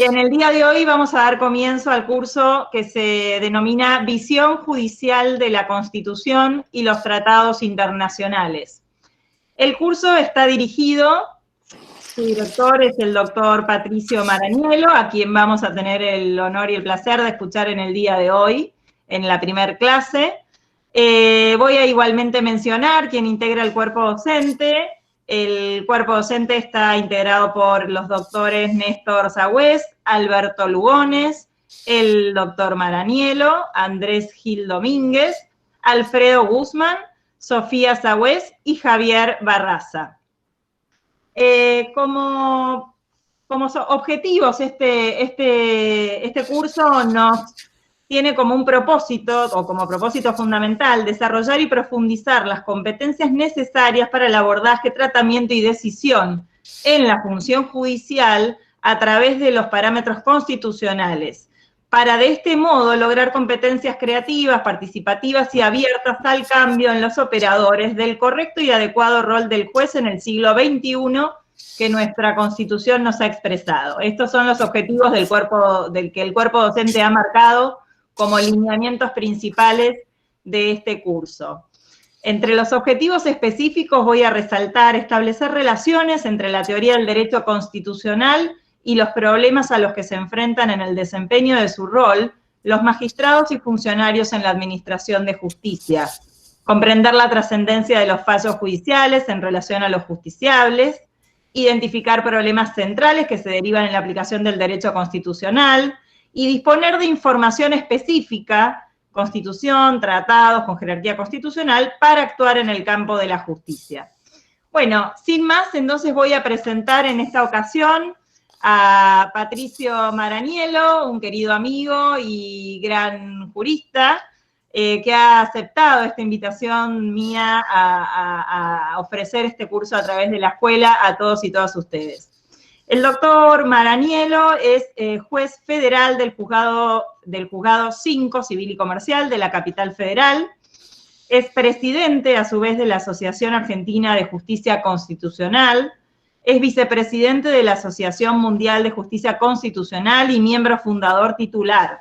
En el día de hoy vamos a dar comienzo al curso que se denomina Visión Judicial de la Constitución y los Tratados Internacionales. El curso está dirigido, su director es el doctor Patricio Maranielo, a quien vamos a tener el honor y el placer de escuchar en el día de hoy, en la primer clase. Voy a igualmente mencionar quién integra el cuerpo docente. El cuerpo docente está integrado por los doctores Néstor Sagüez, Alberto Lugones, el doctor Maranielo, Andrés Gil Domínguez, Alfredo Guzmán, Sofía Sagüez y Javier Barraza. Como objetivos, este curso nos tiene como un propósito, o como propósito fundamental, desarrollar y profundizar las competencias necesarias para el abordaje, tratamiento y decisión en la función judicial a través de los parámetros constitucionales, para de este modo lograr competencias creativas, participativas y abiertas al cambio en los operadores del correcto y adecuado rol del juez en el siglo XXI que nuestra Constitución nos ha expresado. Estos son los objetivos del que el cuerpo docente ha marcado como lineamientos principales de este curso. Entre los objetivos específicos voy a resaltar establecer relaciones entre la teoría del derecho constitucional y los problemas a los que se enfrentan en el desempeño de su rol los magistrados y funcionarios en la administración de justicia. Comprender la trascendencia de los fallos judiciales en relación a los justiciables, identificar problemas centrales que se derivan en la aplicación del derecho constitucional, y disponer de información específica, constitución, tratados, con jerarquía constitucional, para actuar en el campo de la justicia. Bueno, sin más, entonces voy a presentar en esta ocasión a Patricio Maranielo, un querido amigo y gran jurista, que ha aceptado esta invitación mía a ofrecer este curso a través de la escuela a todos y todas ustedes. El doctor Maranielo es juez federal del juzgado 5 Civil y Comercial de la Capital Federal. Es presidente, a su vez, de la Asociación Argentina de Justicia Constitucional. Es vicepresidente de la Asociación Mundial de Justicia Constitucional y miembro fundador titular.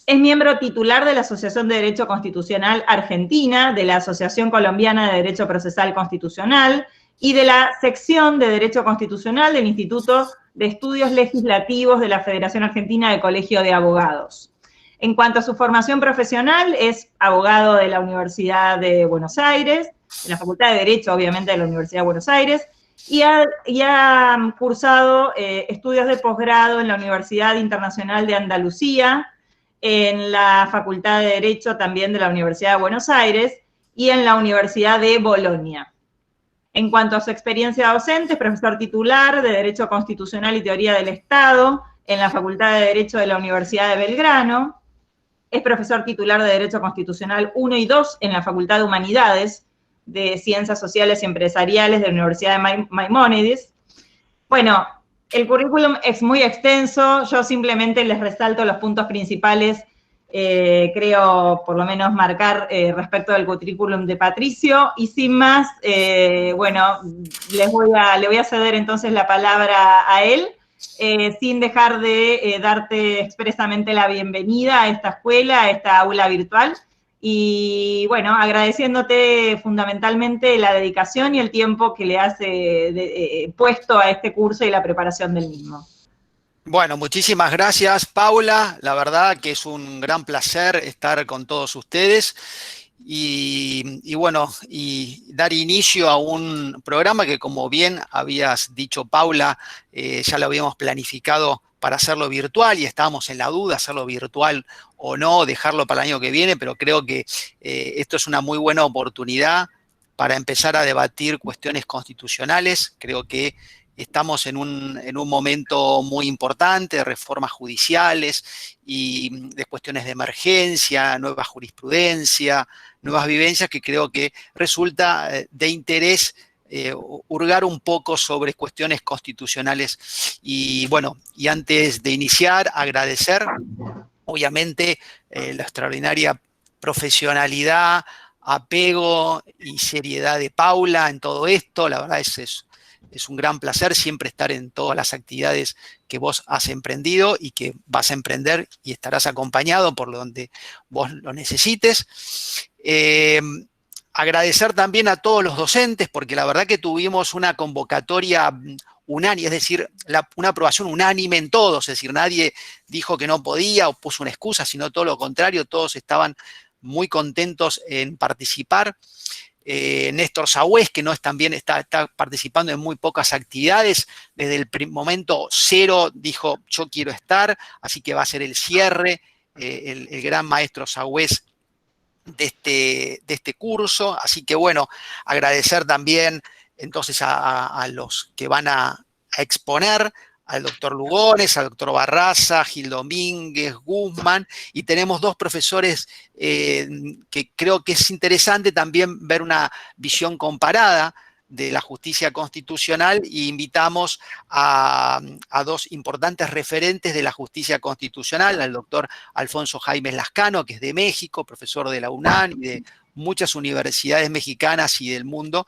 Es miembro titular de la Asociación de Derecho Constitucional Argentina, de la Asociación Colombiana de Derecho Procesal Constitucional, y de la sección de Derecho Constitucional del Instituto de Estudios Legislativos de la Federación Argentina de Colegio de Abogados. En cuanto a su formación profesional, es abogado de la Universidad de Buenos Aires, de la Facultad de Derecho, obviamente, de la Universidad de Buenos Aires, y ha cursado estudios de posgrado en la Universidad Internacional de Andalucía, en la Facultad de Derecho también de la Universidad de Buenos Aires, y en la Universidad de Bolonia. En cuanto a su experiencia docente, es profesor titular de Derecho Constitucional y Teoría del Estado en la Facultad de Derecho de la Universidad de Belgrano. Es profesor titular de Derecho Constitucional 1 y 2 en la Facultad de Humanidades de Ciencias Sociales y Empresariales de la Universidad de Maimónides. Bueno, el currículum es muy extenso, yo simplemente les resalto los puntos principales, creo por lo menos marcar respecto del currículum de Patricio, y sin más, bueno, le voy a ceder entonces la palabra a él, sin dejar de darte expresamente la bienvenida a esta escuela, a esta aula virtual, y bueno, agradeciéndote fundamentalmente la dedicación y el tiempo que le has puesto a este curso y la preparación del mismo. Bueno, muchísimas gracias, Paula. La verdad que es un gran placer estar con todos ustedes y bueno, y dar inicio a un programa que, como bien habías dicho, Paula, ya lo habíamos planificado para hacerlo virtual y estábamos en la duda, hacerlo virtual o no, dejarlo para el año que viene, pero creo que esto es una muy buena oportunidad para empezar a debatir cuestiones constitucionales. Creo que estamos en un momento muy importante de reformas judiciales y de cuestiones de emergencia, nueva jurisprudencia, nuevas vivencias que creo que resulta de interés hurgar un poco sobre cuestiones constitucionales. Y bueno, y antes de iniciar, agradecer, obviamente, la extraordinaria profesionalidad, apego y seriedad de Paula en todo esto. La verdad es es un gran placer siempre estar en todas las actividades que vos has emprendido y que vas a emprender y estarás acompañado por donde vos lo necesites. Agradecer también a todos los docentes, porque la verdad que tuvimos una convocatoria unánime, es decir, una aprobación unánime en todos, es decir, nadie dijo que no podía o puso una excusa, sino todo lo contrario, todos estaban muy contentos en participar. Néstor Sagüez, que no es, también está participando en muy pocas actividades, desde el momento cero dijo, yo quiero estar, así que va a ser el cierre, el gran maestro Sagüez de este curso. Así que bueno, agradecer también entonces a los que van a exponer, al doctor Lugones, al doctor Barraza, Gil Domínguez, Guzmán, y tenemos dos profesores que creo que es interesante también ver una visión comparada de la justicia constitucional, y invitamos a dos importantes referentes de la justicia constitucional, al doctor Alfonso Jaime Lascano, que es de México, profesor de la UNAM y de muchas universidades mexicanas y del mundo,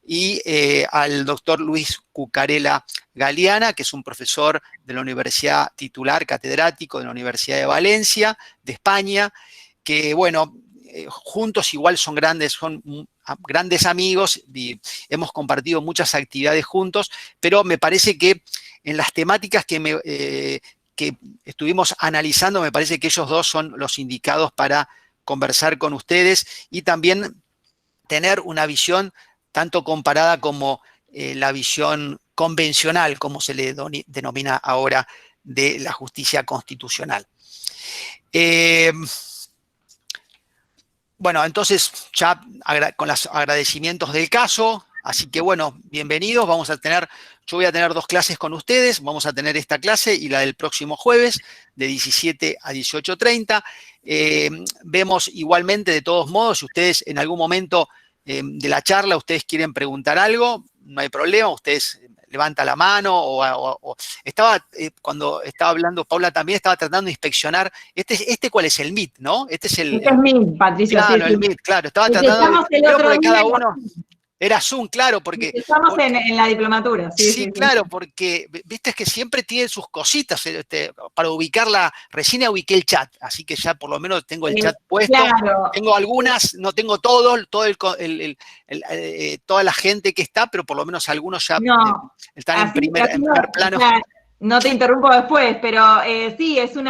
y al doctor Luis Cucarela Galeana, que es un profesor de la Universidad Titular, catedrático de la Universidad de Valencia, de España, que bueno, juntos igual son grandes amigos y hemos compartido muchas actividades juntos, pero me parece que en las temáticas que estuvimos analizando, me parece que ellos dos son los indicados para conversar con ustedes y también tener una visión tanto comparada como la visión convencional, como se le denomina ahora, de la justicia constitucional. Bueno, entonces ya con los agradecimientos del caso, así que bueno, bienvenidos. Yo voy a tener dos clases con ustedes, vamos a tener esta clase y la del próximo jueves de 17 a 18:30. Vemos igualmente, de todos modos, si ustedes en algún momento de la charla ustedes quieren preguntar algo, no hay problema, ustedes levanta la mano cuando estaba hablando Paula también estaba tratando de inspeccionar, ¿cuál es? El Meet, ¿no? Este es Meet, Patricio. Claro, sí, el Meet, claro, estaba tratando de, creo porque cada uno... Era Zoom, claro, porque... Estamos en la diplomatura. Sí, claro, porque viste que siempre tiene sus cositas para ubicarla. Recién ubiqué el chat, así que ya por lo menos tengo el chat puesto. Claro. Tengo algunas, no tengo toda la gente que está, pero por lo menos algunos ya están en primer plano. Claro. No te interrumpo después, pero sí, es un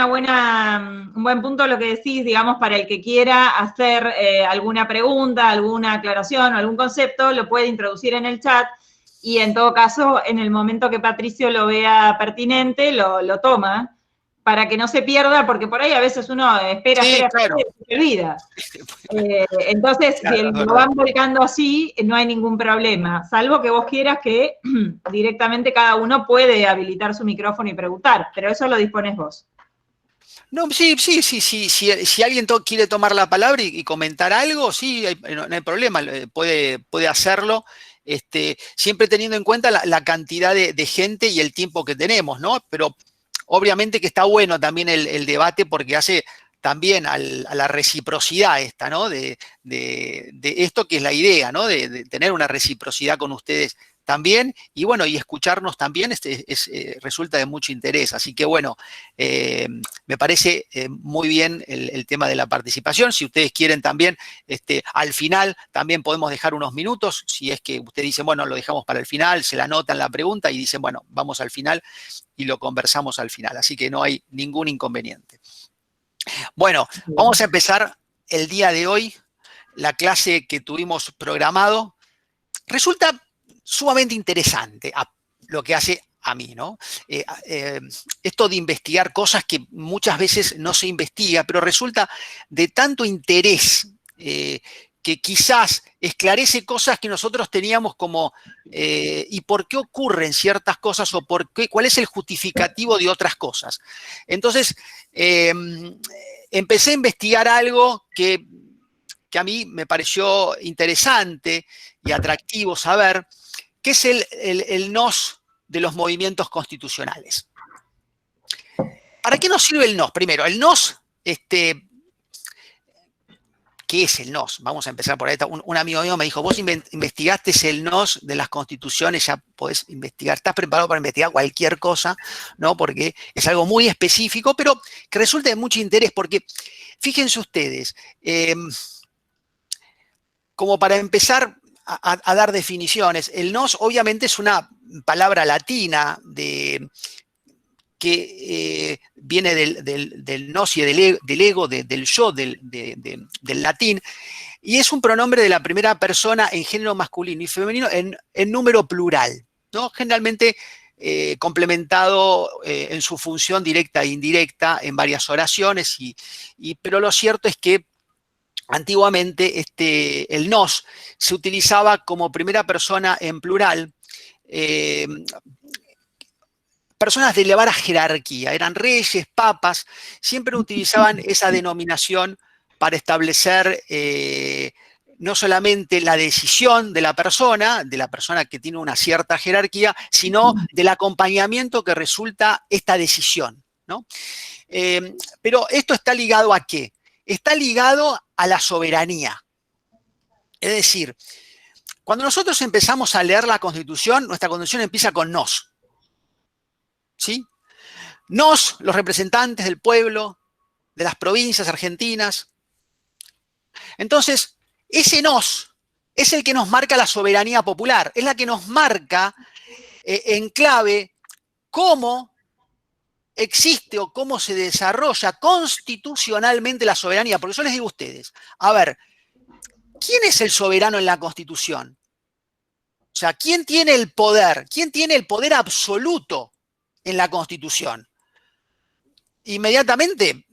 buen punto lo que decís, digamos, para el que quiera hacer alguna pregunta, alguna aclaración o algún concepto, lo puede introducir en el chat y en todo caso, en el momento que Patricio lo vea pertinente, lo toma, para que no se pierda, porque por ahí a veces uno espera, claro. y se olvida. Entonces, claro, si lo van volcando así, no hay ningún problema, salvo que vos quieras que directamente cada uno puede habilitar su micrófono y preguntar, pero eso lo dispones vos. No, sí, si alguien quiere tomar la palabra y comentar algo, sí, no hay problema, puede hacerlo. Siempre teniendo en cuenta la cantidad de gente y el tiempo que tenemos, ¿no? Pero obviamente que está bueno también el debate porque hace también a la reciprocidad esta, ¿no? De esto que es la idea, ¿no? De tener una reciprocidad con ustedes también, y bueno, y escucharnos también resulta de mucho interés. Así que bueno, me parece muy bien el tema de la participación. Si ustedes quieren también, al final también podemos dejar unos minutos, si es que ustedes dicen, bueno, lo dejamos para el final, se la anotan la pregunta y dicen, bueno, vamos al final y lo conversamos al final. Así que no hay ningún inconveniente. Bueno, vamos a empezar el día de hoy, la clase que tuvimos programado. Resulta sumamente interesante lo que hace a mí, ¿no? Esto de investigar cosas que muchas veces no se investiga, pero resulta de tanto interés que quizás esclarece cosas que nosotros teníamos como ¿y por qué ocurren ciertas cosas o cuál es el justificativo de otras cosas? Entonces, empecé a investigar algo que a mí me pareció interesante y atractivo saber, que es el NOS de los movimientos constitucionales. ¿Para qué nos sirve el NOS? Primero, el NOS ¿qué es el nos? Vamos a empezar por ahí. Un amigo mío me dijo, vos investigaste el nos de las constituciones, ya podés investigar, estás preparado para investigar cualquier cosa, ¿no? Porque es algo muy específico, pero que resulta de mucho interés, porque fíjense ustedes, como para empezar a dar definiciones, el nos obviamente es una palabra latina que viene del nos y del ego, del yo, del latín, y es un pronombre de la primera persona en género masculino y femenino en número plural, ¿no? Generalmente complementado en su función directa e indirecta en varias oraciones, pero lo cierto es que antiguamente el nos se utilizaba como primera persona en plural, personas de elevada jerarquía, eran reyes, papas, siempre utilizaban esa denominación para establecer no solamente la decisión de la persona que tiene una cierta jerarquía, sino del acompañamiento que resulta esta decisión, ¿no? Pero esto está ligado ¿a qué? Está ligado a la soberanía. Es decir, cuando nosotros empezamos a leer la Constitución, nuestra Constitución empieza con nos. ¿Sí? Nos, los representantes del pueblo, de las provincias argentinas. Entonces, ese nos es el que nos marca la soberanía popular, es la que nos marca en clave cómo existe o cómo se desarrolla constitucionalmente la soberanía. Porque yo les digo a ustedes, a ver, ¿quién es el soberano en la Constitución? O sea, ¿quién tiene el poder? ¿Quién tiene el poder absoluto en la Constitución? Inmediatamente,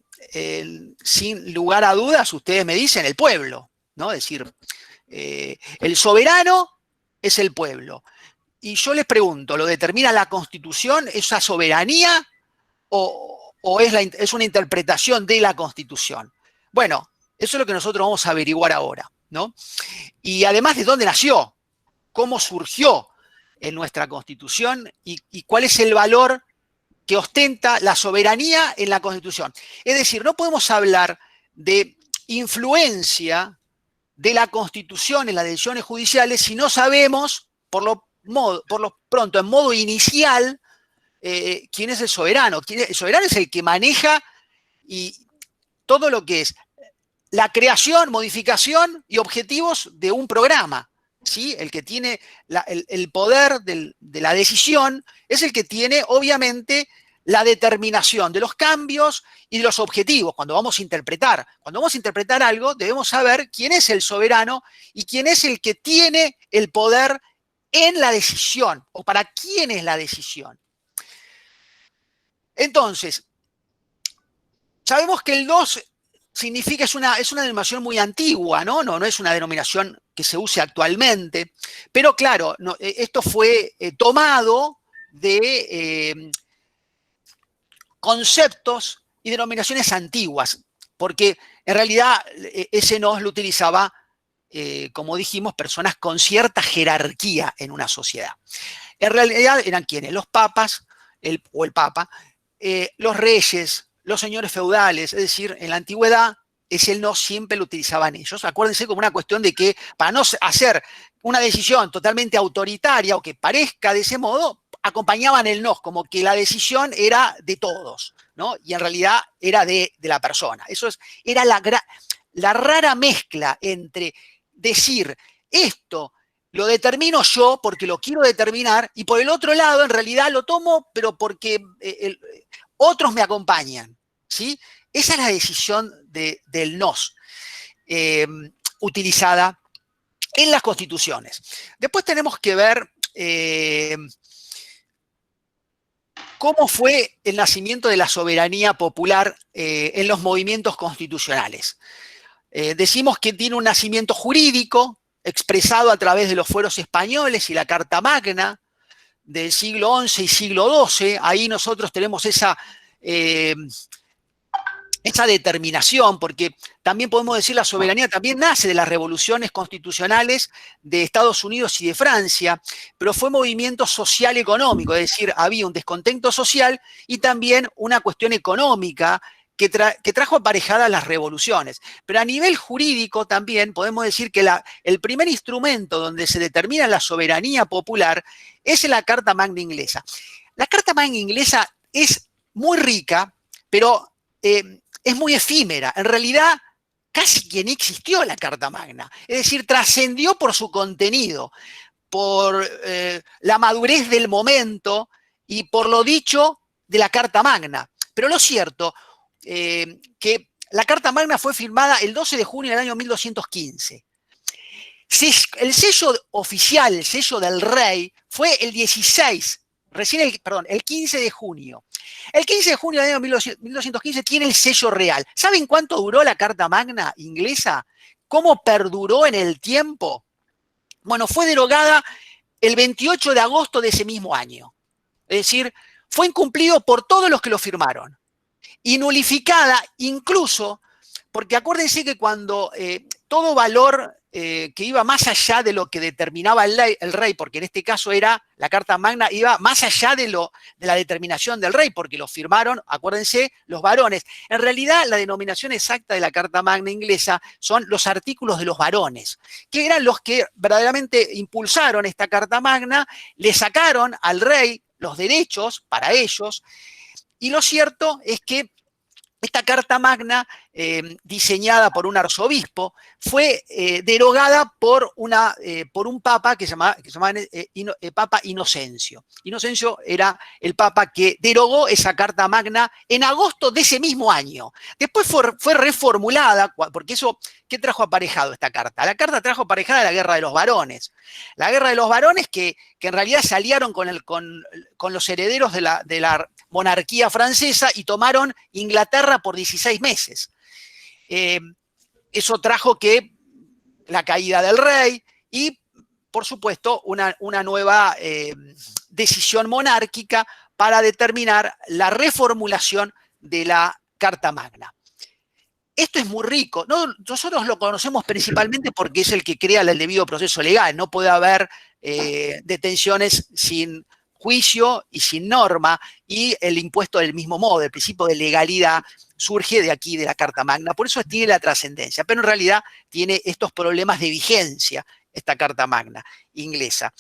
sin lugar a dudas, ustedes me dicen el pueblo, ¿no? Es decir, el soberano es el pueblo. Y yo les pregunto, ¿lo determina la Constitución esa soberanía o es una interpretación de la Constitución? Bueno, eso es lo que nosotros vamos a averiguar ahora, ¿no? Y además, ¿de dónde nació? ¿Cómo surgió en nuestra Constitución? ¿Y cuál es el valor que ostenta la soberanía en la Constitución? Es decir, no podemos hablar de influencia de la Constitución en las decisiones judiciales si no sabemos, por lo pronto, en modo inicial, quién es el soberano. El soberano es el que maneja todo lo que es la creación, modificación y objetivos de un programa. ¿Sí? El que tiene el poder de la decisión es el que tiene, obviamente, la determinación de los cambios y de los objetivos. Cuando vamos a interpretar algo, debemos saber quién es el soberano y quién es el que tiene el poder en la decisión, o para quién es la decisión. Entonces, sabemos que el nos significa, es una denominación muy antigua, ¿no? No es una denominación que se use actualmente, pero claro, esto fue tomado de conceptos y denominaciones antiguas, porque en realidad ese nos lo utilizaba, como dijimos, personas con cierta jerarquía en una sociedad. En realidad eran ¿quiénes? Los papas, o el papa, los reyes, los señores feudales, es decir, en la antigüedad ese no siempre lo utilizaban ellos. Acuérdense, como una cuestión de que para no hacer una decisión totalmente autoritaria o que parezca de ese modo, acompañaban el no, como que la decisión era de todos, ¿no? Y en realidad era de la persona. Era la rara mezcla entre decir esto lo determino yo porque lo quiero determinar, y por el otro lado, en realidad lo tomo, pero porque otros me acompañan, ¿sí? Esa es la decisión del nos, utilizada en las constituciones. Después tenemos que ver cómo fue el nacimiento de la soberanía popular en los movimientos constitucionales. Decimos que tiene un nacimiento jurídico expresado a través de los fueros españoles y la Carta Magna del siglo XI y siglo XII. Ahí nosotros tenemos esa determinación, porque también podemos decir la soberanía también nace de las revoluciones constitucionales de Estados Unidos y de Francia, pero fue movimiento social-económico, es decir, había un descontento social y también una cuestión económica que trajo aparejadas las revoluciones. Pero a nivel jurídico también podemos decir que el primer instrumento donde se determina la soberanía popular es la Carta Magna Inglesa. La Carta Magna Inglesa es muy rica, pero es muy efímera. En realidad, casi que ni existió la Carta Magna. Es decir, trascendió por su contenido, por la madurez del momento y por lo dicho de la Carta Magna. Pero lo cierto que la Carta Magna fue firmada el 12 de junio del año 1215. El sello oficial, el sello del rey, fue el 15 de junio. El 15 de junio del año 1215 tiene el sello real. ¿Saben cuánto duró la Carta Magna inglesa? ¿Cómo perduró en el tiempo? Bueno, fue derogada el 28 de agosto de ese mismo año. Es decir, fue incumplido por todos los que lo firmaron. Y nulificada incluso, porque acuérdense que cuando todo valor que iba más allá de lo que determinaba el rey, porque en este caso era la Carta Magna, iba más allá de la determinación del rey, porque lo firmaron, acuérdense, los varones. En realidad, la denominación exacta de la Carta Magna inglesa son los artículos de los varones, que eran los que verdaderamente impulsaron esta Carta Magna, le sacaron al rey los derechos para ellos. Y lo cierto es que esta Carta Magna, diseñada por un arzobispo, fue derogada por un papa que se llamaba Papa Inocencio. Inocencio era el papa que derogó esa Carta Magna en agosto de ese mismo año. Después fue reformulada, porque eso, ¿qué trajo aparejado esta carta? La carta trajo aparejada la Guerra de los Varones. La Guerra de los Varones que en realidad se aliaron con los herederos de la monarquía francesa y tomaron Inglaterra por 16 meses. Eso trajo que la caída del rey y, por supuesto, una nueva decisión monárquica para determinar la reformulación de la Carta Magna. Esto es muy rico. Nosotros lo conocemos principalmente porque es el que crea el debido proceso legal. No puede haber detenciones sin juicio y sin norma, y el impuesto del mismo modo, el principio de legalidad surge de aquí, de la Carta Magna, por eso tiene la trascendencia, pero en realidad tiene estos problemas de vigencia, esta Carta Magna inglesa.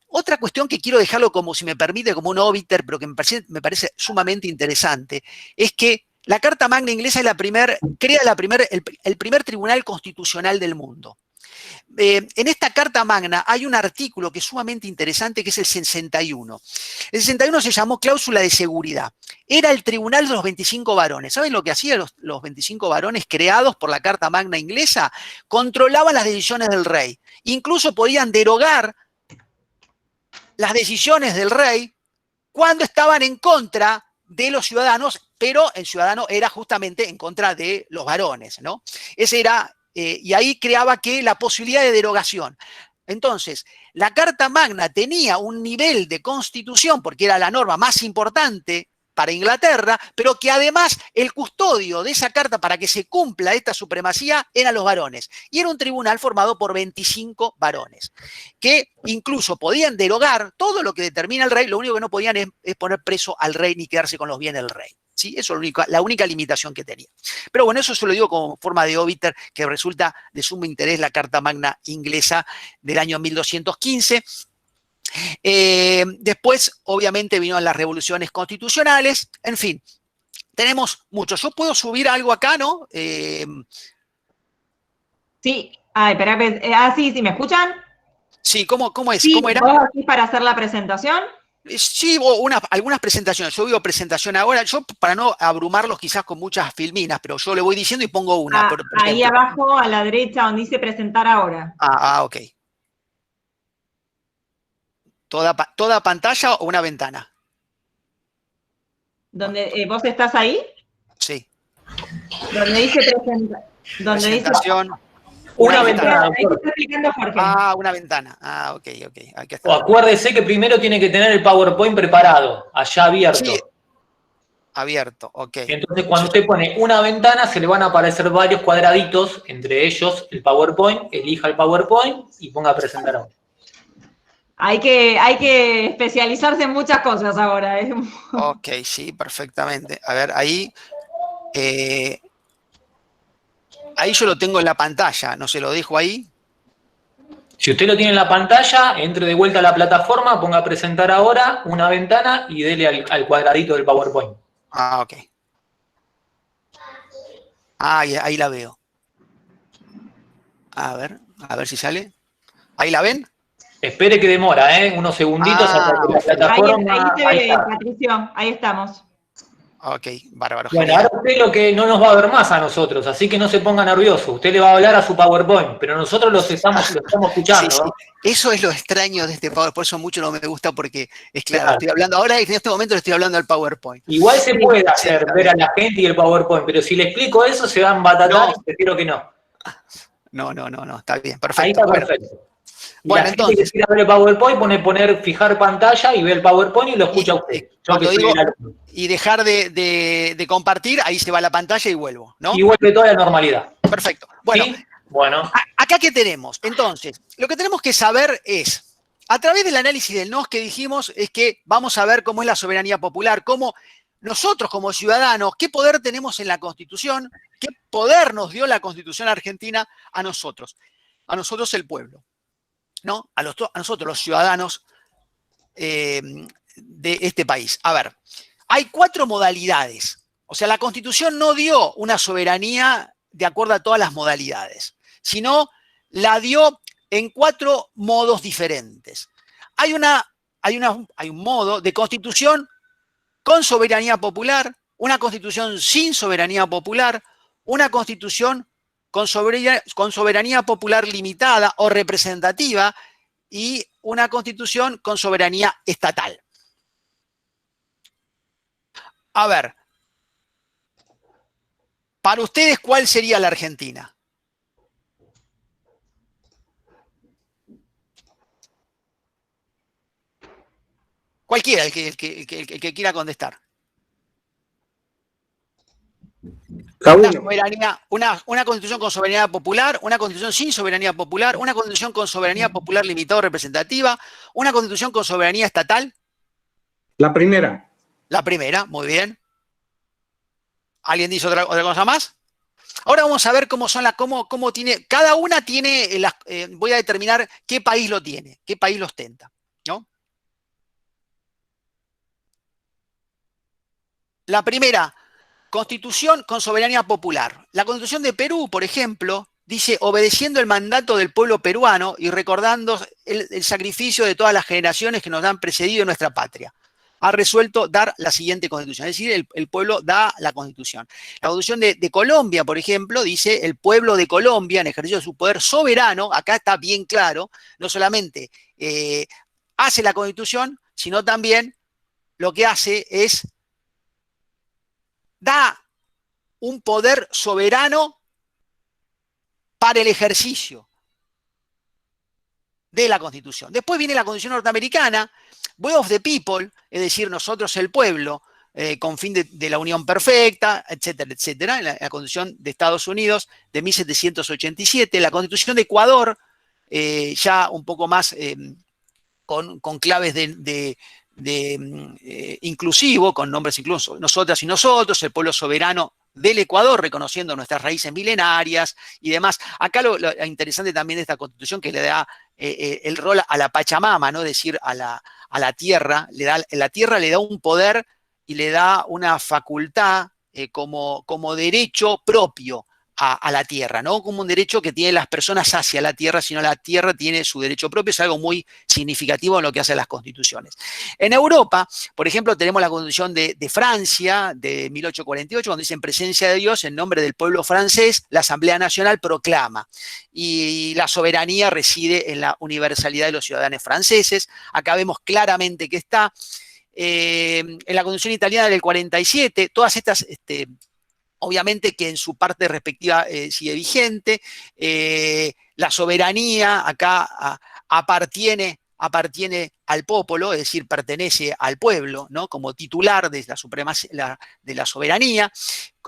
Otra cuestión que quiero dejarlo como, si me permite, como un obiter, pero que me parece sumamente interesante, es que la Carta Magna inglesa es crea el primer tribunal constitucional del mundo. En esta Carta Magna hay un artículo que es sumamente interesante, que es el 61. El 61 se llamó cláusula de seguridad. Era el tribunal de los 25 varones. ¿Saben lo que hacían los 25 varones creados por la Carta Magna inglesa? Controlaban las decisiones del rey. Incluso podían derogar las decisiones del rey cuando estaban en contra de los ciudadanos, pero el ciudadano era justamente en contra de los varones, ¿no? Ese era... y ahí creaba la posibilidad de derogación. Entonces, la Carta Magna tenía un nivel de constitución, porque era la norma más importante para Inglaterra, pero que además el custodio de esa carta para que se cumpla esta supremacía eran los varones. Y era un tribunal formado por 25 varones, que incluso podían derogar todo lo que determina el rey, lo único que no podían es poner preso al rey ni quedarse con los bienes del rey. ¿Sí? Eso es la única limitación que tenía. Pero bueno, eso se lo digo como forma de obiter, que resulta de sumo interés la Carta Magna inglesa del año 1215. Después, obviamente, vinieron las revoluciones constitucionales. En fin, tenemos mucho. Yo puedo subir algo acá, ¿no? Sí. Ay, espera. Sí, ¿me escuchan? Sí, ¿cómo es? Sí, ¿Cómo era? ¿vos aquí para hacer la presentación? Sí, algunas presentaciones. Yo digo presentación ahora, yo para no abrumarlos quizás con muchas filminas, pero yo le voy diciendo y pongo una. Ahí abajo a la derecha donde dice presentar ahora. Ok. ¿Toda pantalla o una ventana? ¿Vos estás ahí? Sí. Donde dice presentación. Una ventana. Ahí está explicando Jorge. Una ventana. Ok. Aquí está. Acuérdese que primero tiene que tener el PowerPoint preparado, allá abierto. Sí. Abierto, ok. Entonces, cuando usted pone una ventana, se le van a aparecer varios cuadraditos, entre ellos el PowerPoint. Elija el PowerPoint y ponga a presentar ahora. Hay que especializarse en muchas cosas ahora. Ok, sí, perfectamente. A ver, ahí Eh, ahí yo lo tengo en la pantalla, no se lo dejo ahí. Si usted lo tiene en la pantalla, entre de vuelta a la plataforma, ponga presentar ahora, una ventana y dele al cuadradito del PowerPoint. Ah, ok. Ah, ahí la veo. A ver si sale. ¿Ahí la ven? Espere que demora, unos segunditos hasta que la plataforma... Ahí se ve, Patricio, ahí estamos. Ok, bárbaro. Bueno, Genial. ahora usted lo que no nos va a ver más a nosotros, así que no se ponga nervioso. Usted le va a hablar a su PowerPoint, pero nosotros lo estamos escuchando. Sí, sí. ¿No? Eso es lo extraño de este PowerPoint, por eso mucho no me gusta, porque es claro, estoy hablando ahora y en este momento le estoy hablando al PowerPoint. Igual se puede Sí, hacer ver a la gente y el PowerPoint, pero si le explico eso se va a embatatar y prefiero que no. No, está bien, perfecto. Ahí está perfecto. Bueno, entonces. Si quiere ver el PowerPoint, poner fijar pantalla y ve el PowerPoint y lo escucha usted. Cuando digo y dejar de compartir, ahí se va la pantalla y vuelvo, ¿no? Y vuelve toda la normalidad. Perfecto. Bueno, ¿sí? Bueno. Acá ¿qué tenemos? Entonces, lo que tenemos que saber es, a través del análisis del NOS que dijimos, es que vamos a ver cómo es la soberanía popular, cómo nosotros como ciudadanos, qué poder tenemos en la Constitución, qué poder nos dio la Constitución argentina a nosotros el pueblo, ¿no? A nosotros los ciudadanos de este país. A ver, hay 4 modalidades. O sea, la Constitución no dio una soberanía de acuerdo a todas las modalidades, sino la dio en 4 modos diferentes. Hay un modo de constitución con soberanía popular, una constitución sin soberanía popular, una constitución con soberanía popular limitada o representativa y una constitución con soberanía estatal. A ver, para ustedes, ¿cuál sería la Argentina? Cualquiera, el que quiera contestar. Una constitución con soberanía popular, una constitución sin soberanía popular, una constitución con soberanía popular limitada o representativa, una constitución con soberanía estatal. La primera. La primera, muy bien. ¿Alguien dice otra cosa más? Ahora vamos a ver cómo tiene, cada una tiene, voy a determinar qué país lo tiene, qué país lo ostenta, ¿no? La primera, constitución con soberanía popular. La Constitución de Perú, por ejemplo, dice, obedeciendo el mandato del pueblo peruano y recordando el sacrificio de todas las generaciones que nos han precedido en nuestra patria, ha resuelto dar la siguiente constitución. Es decir, el pueblo da la constitución. La Constitución de Colombia, por ejemplo, dice, el pueblo de Colombia, en ejercicio de su poder soberano, acá está bien claro, no solamente hace la constitución, sino también lo que hace es da un poder soberano para el ejercicio de la Constitución. Después viene la Constitución norteamericana, We of the People, es decir, nosotros el pueblo, con fin de la unión perfecta, etcétera, etcétera. La Constitución de Estados Unidos de 1787, la Constitución de Ecuador, ya un poco más con claves de inclusivo, con nombres incluso nosotras y nosotros, el pueblo soberano del Ecuador, reconociendo nuestras raíces milenarias y demás. Acá lo interesante también de esta constitución que le da el rol a la Pachamama, ¿no? Es decir, a la tierra, la tierra le da un poder y le da una facultad como derecho propio a la tierra, no como un derecho que tienen las personas hacia la tierra, sino la tierra tiene su derecho propio. Es algo muy significativo en lo que hacen las constituciones. En Europa, por ejemplo, tenemos la Constitución de Francia de 1848, cuando dice en presencia de Dios, en nombre del pueblo francés, la Asamblea Nacional proclama. Y la soberanía reside en la universalidad de los ciudadanos franceses. Acá vemos claramente que está. En la Constitución italiana del 47, todas estas... obviamente que en su parte respectiva sigue vigente. La soberanía acá apartiene al pueblo, es decir, pertenece al pueblo, ¿no? Como titular de la soberanía.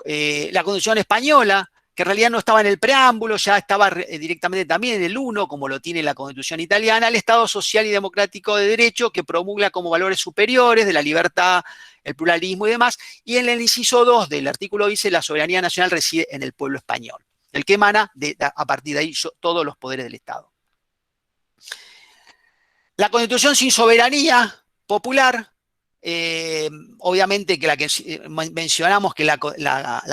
La Constitución española, que en realidad no estaba en el preámbulo, ya estaba directamente también en el 1, como lo tiene la Constitución italiana, el Estado social y democrático de derecho que promulga como valores superiores de la libertad, el pluralismo y demás, y en el inciso 2 del artículo dice la soberanía nacional reside en el pueblo español, el que emana a partir de ahí todos los poderes del Estado. La Constitución sin soberanía popular, obviamente que la que mencionamos, que la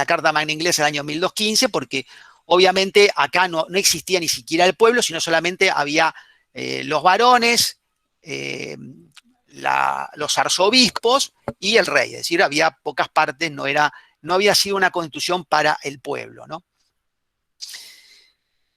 Carta Magna Inglesa del año 1215, porque obviamente acá no existía ni siquiera el pueblo, sino solamente había los varones, los arzobispos y el rey, es decir, había pocas partes, no había sido una constitución para el pueblo, ¿no?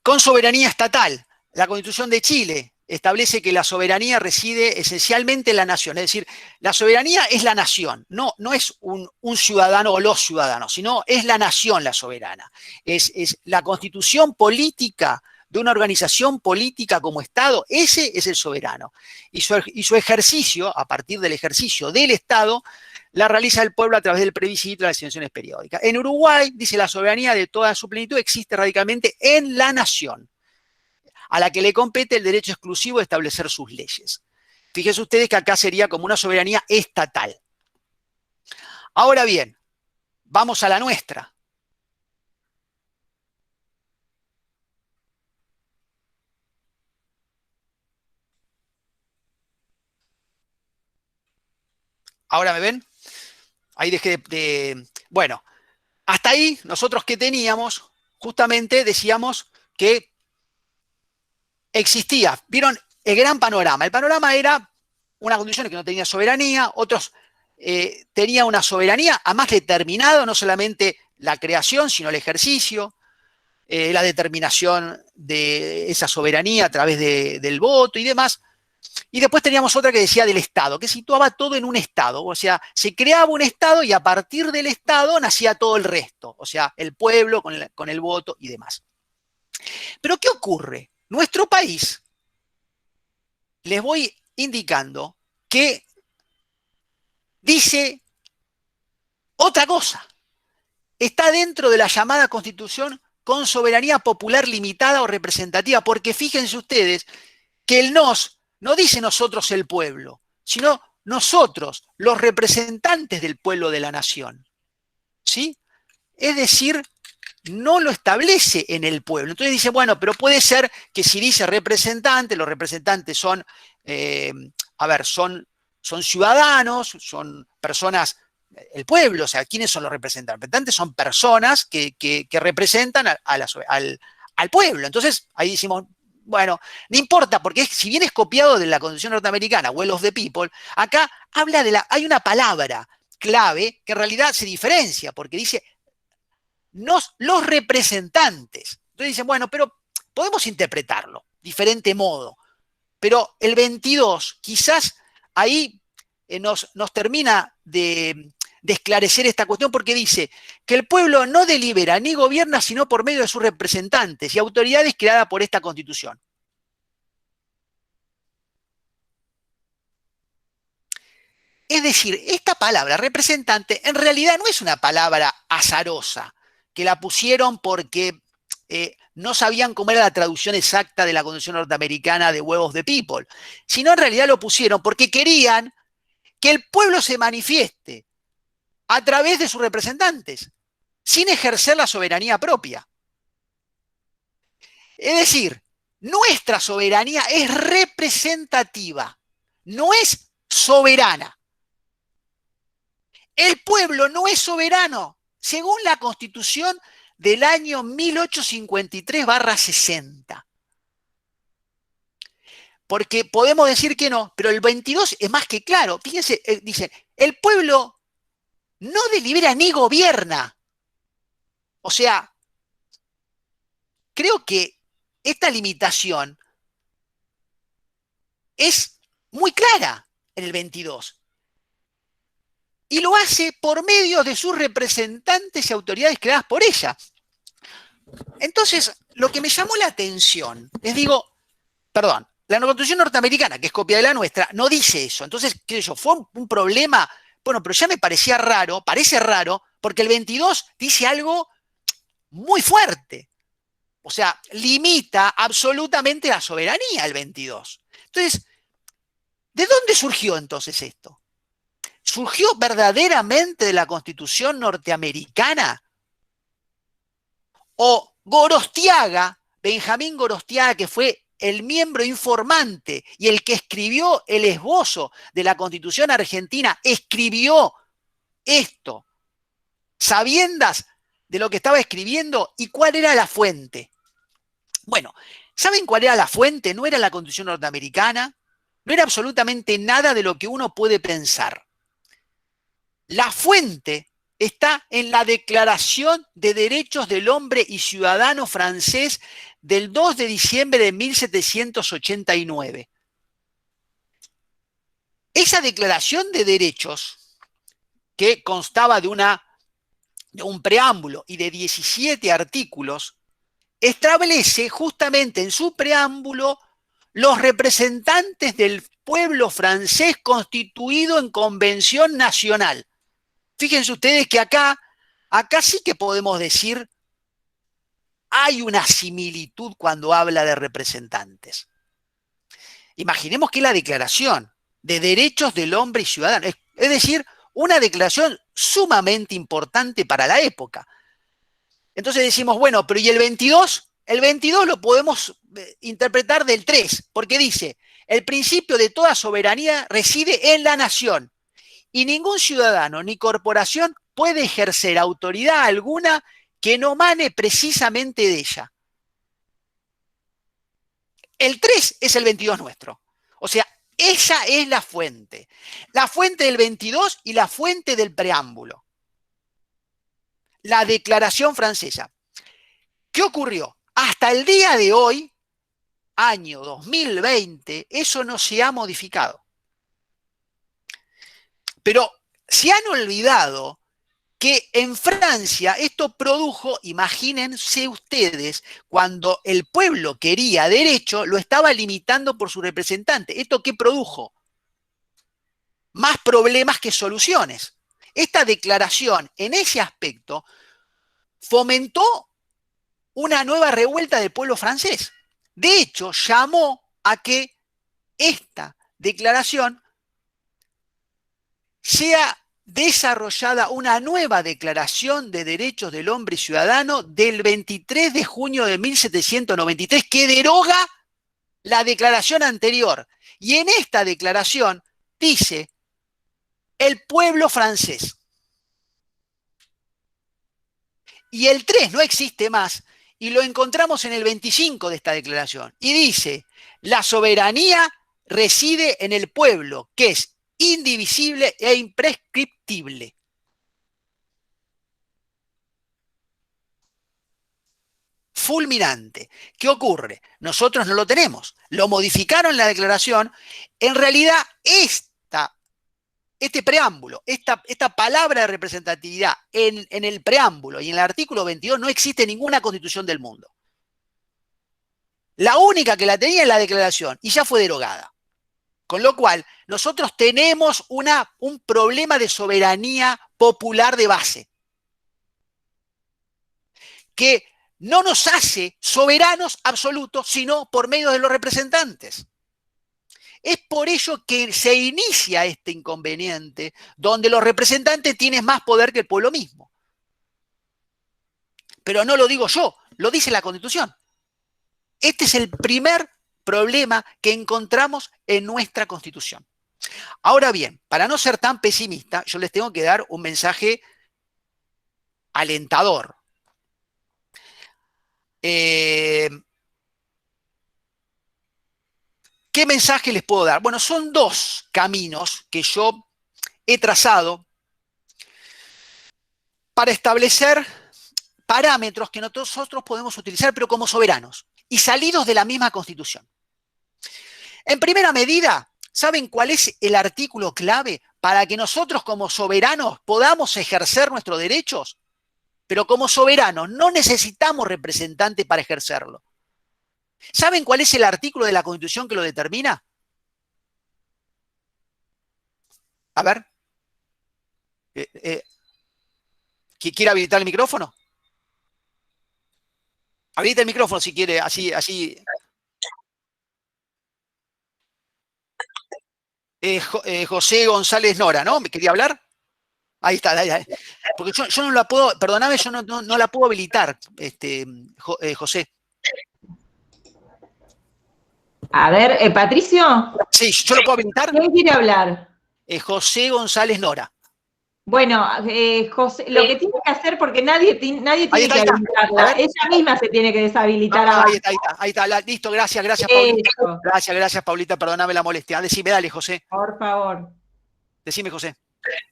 Con soberanía estatal, la Constitución de Chile establece que la soberanía reside esencialmente en la nación, es decir, la soberanía es la nación, no es un ciudadano o los ciudadanos, sino es la nación la soberana, es la constitución política de una organización política como Estado, ese es el soberano. Y su ejercicio, a partir del ejercicio del Estado, la realiza el pueblo a través del plebiscito y las elecciones periódicas. En Uruguay, dice, la soberanía de toda su plenitud existe radicalmente en la nación, a la que le compete el derecho exclusivo de establecer sus leyes. Fíjense ustedes que acá sería como una soberanía estatal. Ahora bien, vamos a la nuestra. ¿Ahora me ven? Ahí dejé Bueno, hasta ahí nosotros que teníamos, justamente decíamos que existía, vieron el gran panorama. El panorama era una constitución que no tenía soberanía, otros tenían una soberanía a más determinado, no solamente la creación, sino el ejercicio, la determinación de esa soberanía a través del voto y demás. Y después teníamos otra que decía del Estado, que situaba todo en un Estado, o sea, se creaba un Estado y a partir del Estado nacía todo el resto, o sea, el pueblo con el voto y demás. Pero ¿qué ocurre? Nuestro país, les voy indicando que dice otra cosa. Está dentro de la llamada Constitución con soberanía popular limitada o representativa, porque fíjense ustedes que el nos no dice nosotros el pueblo, sino nosotros, los representantes del pueblo de la nación. ¿Sí? Es decir, no lo establece en el pueblo. Entonces dice, bueno, pero puede ser que si dice representante, los representantes son, son ciudadanos, son personas, el pueblo, o sea, ¿quiénes son los representantes? Los representantes son personas que representan al pueblo. Entonces, ahí decimos, bueno, no importa, porque si bien es copiado de la Constitución norteamericana, Will of the People, acá habla hay una palabra clave que en realidad se diferencia, porque dice los representantes. Entonces dicen, bueno, pero podemos interpretarlo de diferente modo, pero el 22 quizás ahí nos termina de esclarecer esta cuestión, porque dice que el pueblo no delibera ni gobierna sino por medio de sus representantes y autoridades creadas por esta Constitución. Es decir, esta palabra representante en realidad no es una palabra azarosa, que la pusieron porque no sabían cómo era la traducción exacta de la Constitución norteamericana de Will of the People, sino en realidad lo pusieron porque querían que el pueblo se manifieste a través de sus representantes, sin ejercer la soberanía propia. Es decir, nuestra soberanía es representativa, no es soberana. El pueblo no es soberano, según la Constitución del año 1853/60. Porque podemos decir que no, pero el 22 es más que claro. Fíjense, dicen, el pueblo no delibera ni gobierna. O sea, creo que esta limitación es muy clara en el 22. Y lo hace por medio de sus representantes y autoridades creadas por ella. Entonces, lo que me llamó la atención, les digo, perdón, la Constitución norteamericana, que es copia de la nuestra, no dice eso. Entonces, qué sé yo, fue un problema. Bueno, pero ya me parecía raro, parece raro, porque el 22 dice algo muy fuerte. O sea, limita absolutamente la soberanía el 22. Entonces, ¿de dónde surgió entonces esto? ¿Surgió verdaderamente de la Constitución norteamericana? ¿O Gorostiaga, Benjamín Gorostiaga, que fue el miembro informante y el que escribió el esbozo de la Constitución argentina, escribió esto, sabiendas de lo que estaba escribiendo y cuál era la fuente? Bueno, ¿saben cuál era la fuente? No era la Constitución norteamericana, no era absolutamente nada de lo que uno puede pensar. La fuente está en la Declaración de Derechos del Hombre y Ciudadano francés del 2 de diciembre de 1789. Esa Declaración de Derechos, que constaba de un preámbulo y de 17 artículos, establece justamente en su preámbulo los representantes del pueblo francés constituido en convención nacional. Fíjense ustedes que acá sí que podemos decir, hay una similitud cuando habla de representantes. Imaginemos que la Declaración de Derechos del Hombre y Ciudadano, es decir, una declaración sumamente importante para la época. Entonces decimos, bueno, pero ¿y el 22? El 22 lo podemos interpretar del 3, porque dice, el principio de toda soberanía reside en la nación y ningún ciudadano ni corporación puede ejercer autoridad alguna que no mane precisamente de ella. El 3 es el 22 nuestro. O sea, esa es la fuente. La fuente del 22 y la fuente del preámbulo. La Declaración francesa. ¿Qué ocurrió? Hasta el día de hoy, año 2020, eso no se ha modificado. Pero se han olvidado que en Francia esto produjo, imagínense ustedes, cuando el pueblo quería derecho, lo estaba limitando por su representante. ¿Esto qué produjo? Más problemas que soluciones. Esta declaración, en ese aspecto, fomentó una nueva revuelta del pueblo francés. De hecho, llamó a que esta declaración sea desarrollada una nueva Declaración de Derechos del Hombre y Ciudadano del 23 de junio de 1793, que deroga la declaración anterior. Y en esta declaración dice el pueblo francés. Y el 3 no existe más, y lo encontramos en el 25 de esta declaración. Y dice, la soberanía reside en el pueblo, que es indivisible e imprescriptible. Fulminante. ¿Qué ocurre? Nosotros no lo tenemos. Lo modificaron en la declaración. En realidad, este preámbulo, esta palabra de representatividad en el preámbulo y en el artículo 22 no existe ninguna constitución del mundo. La única que la tenía es la declaración y ya fue derogada. Con lo cual, nosotros tenemos un problema de soberanía popular de base, que no nos hace soberanos absolutos, sino por medio de los representantes. Es por ello que se inicia este inconveniente, donde los representantes tienen más poder que el pueblo mismo. Pero no lo digo yo, lo dice la Constitución. Este es el primer problema que encontramos en nuestra Constitución. Ahora bien, para no ser tan pesimista, yo les tengo que dar un mensaje alentador. ¿Qué mensaje les puedo dar? Bueno, son dos caminos que yo he trazado para establecer parámetros que nosotros podemos utilizar, pero como soberanos, y salidos de la misma Constitución. En primera medida, ¿saben cuál es el artículo clave para que nosotros como soberanos podamos ejercer nuestros derechos? Pero como soberanos no necesitamos representantes para ejercerlo. ¿Saben cuál es el artículo de la Constitución que lo determina? A ver. ¿Quiere habilitar el micrófono? Habilita el micrófono si quiere, así. José González Nora, ¿no? ¿Me quería hablar? Ahí está, ahí. Porque yo no la puedo, perdóname, yo no la puedo habilitar, José. A ver, Patricio. Sí, ¿yo lo puedo habilitar? ¿Quién quiere hablar? José González Nora. Bueno, José, lo que tiene que hacer, porque nadie tiene que habilitarla, ella misma se tiene que deshabilitar. Ahí está, listo, gracias, Paulita. Gracias, Paulita, perdóname la molestia. Decime, dale, José. Por favor. Decime, José.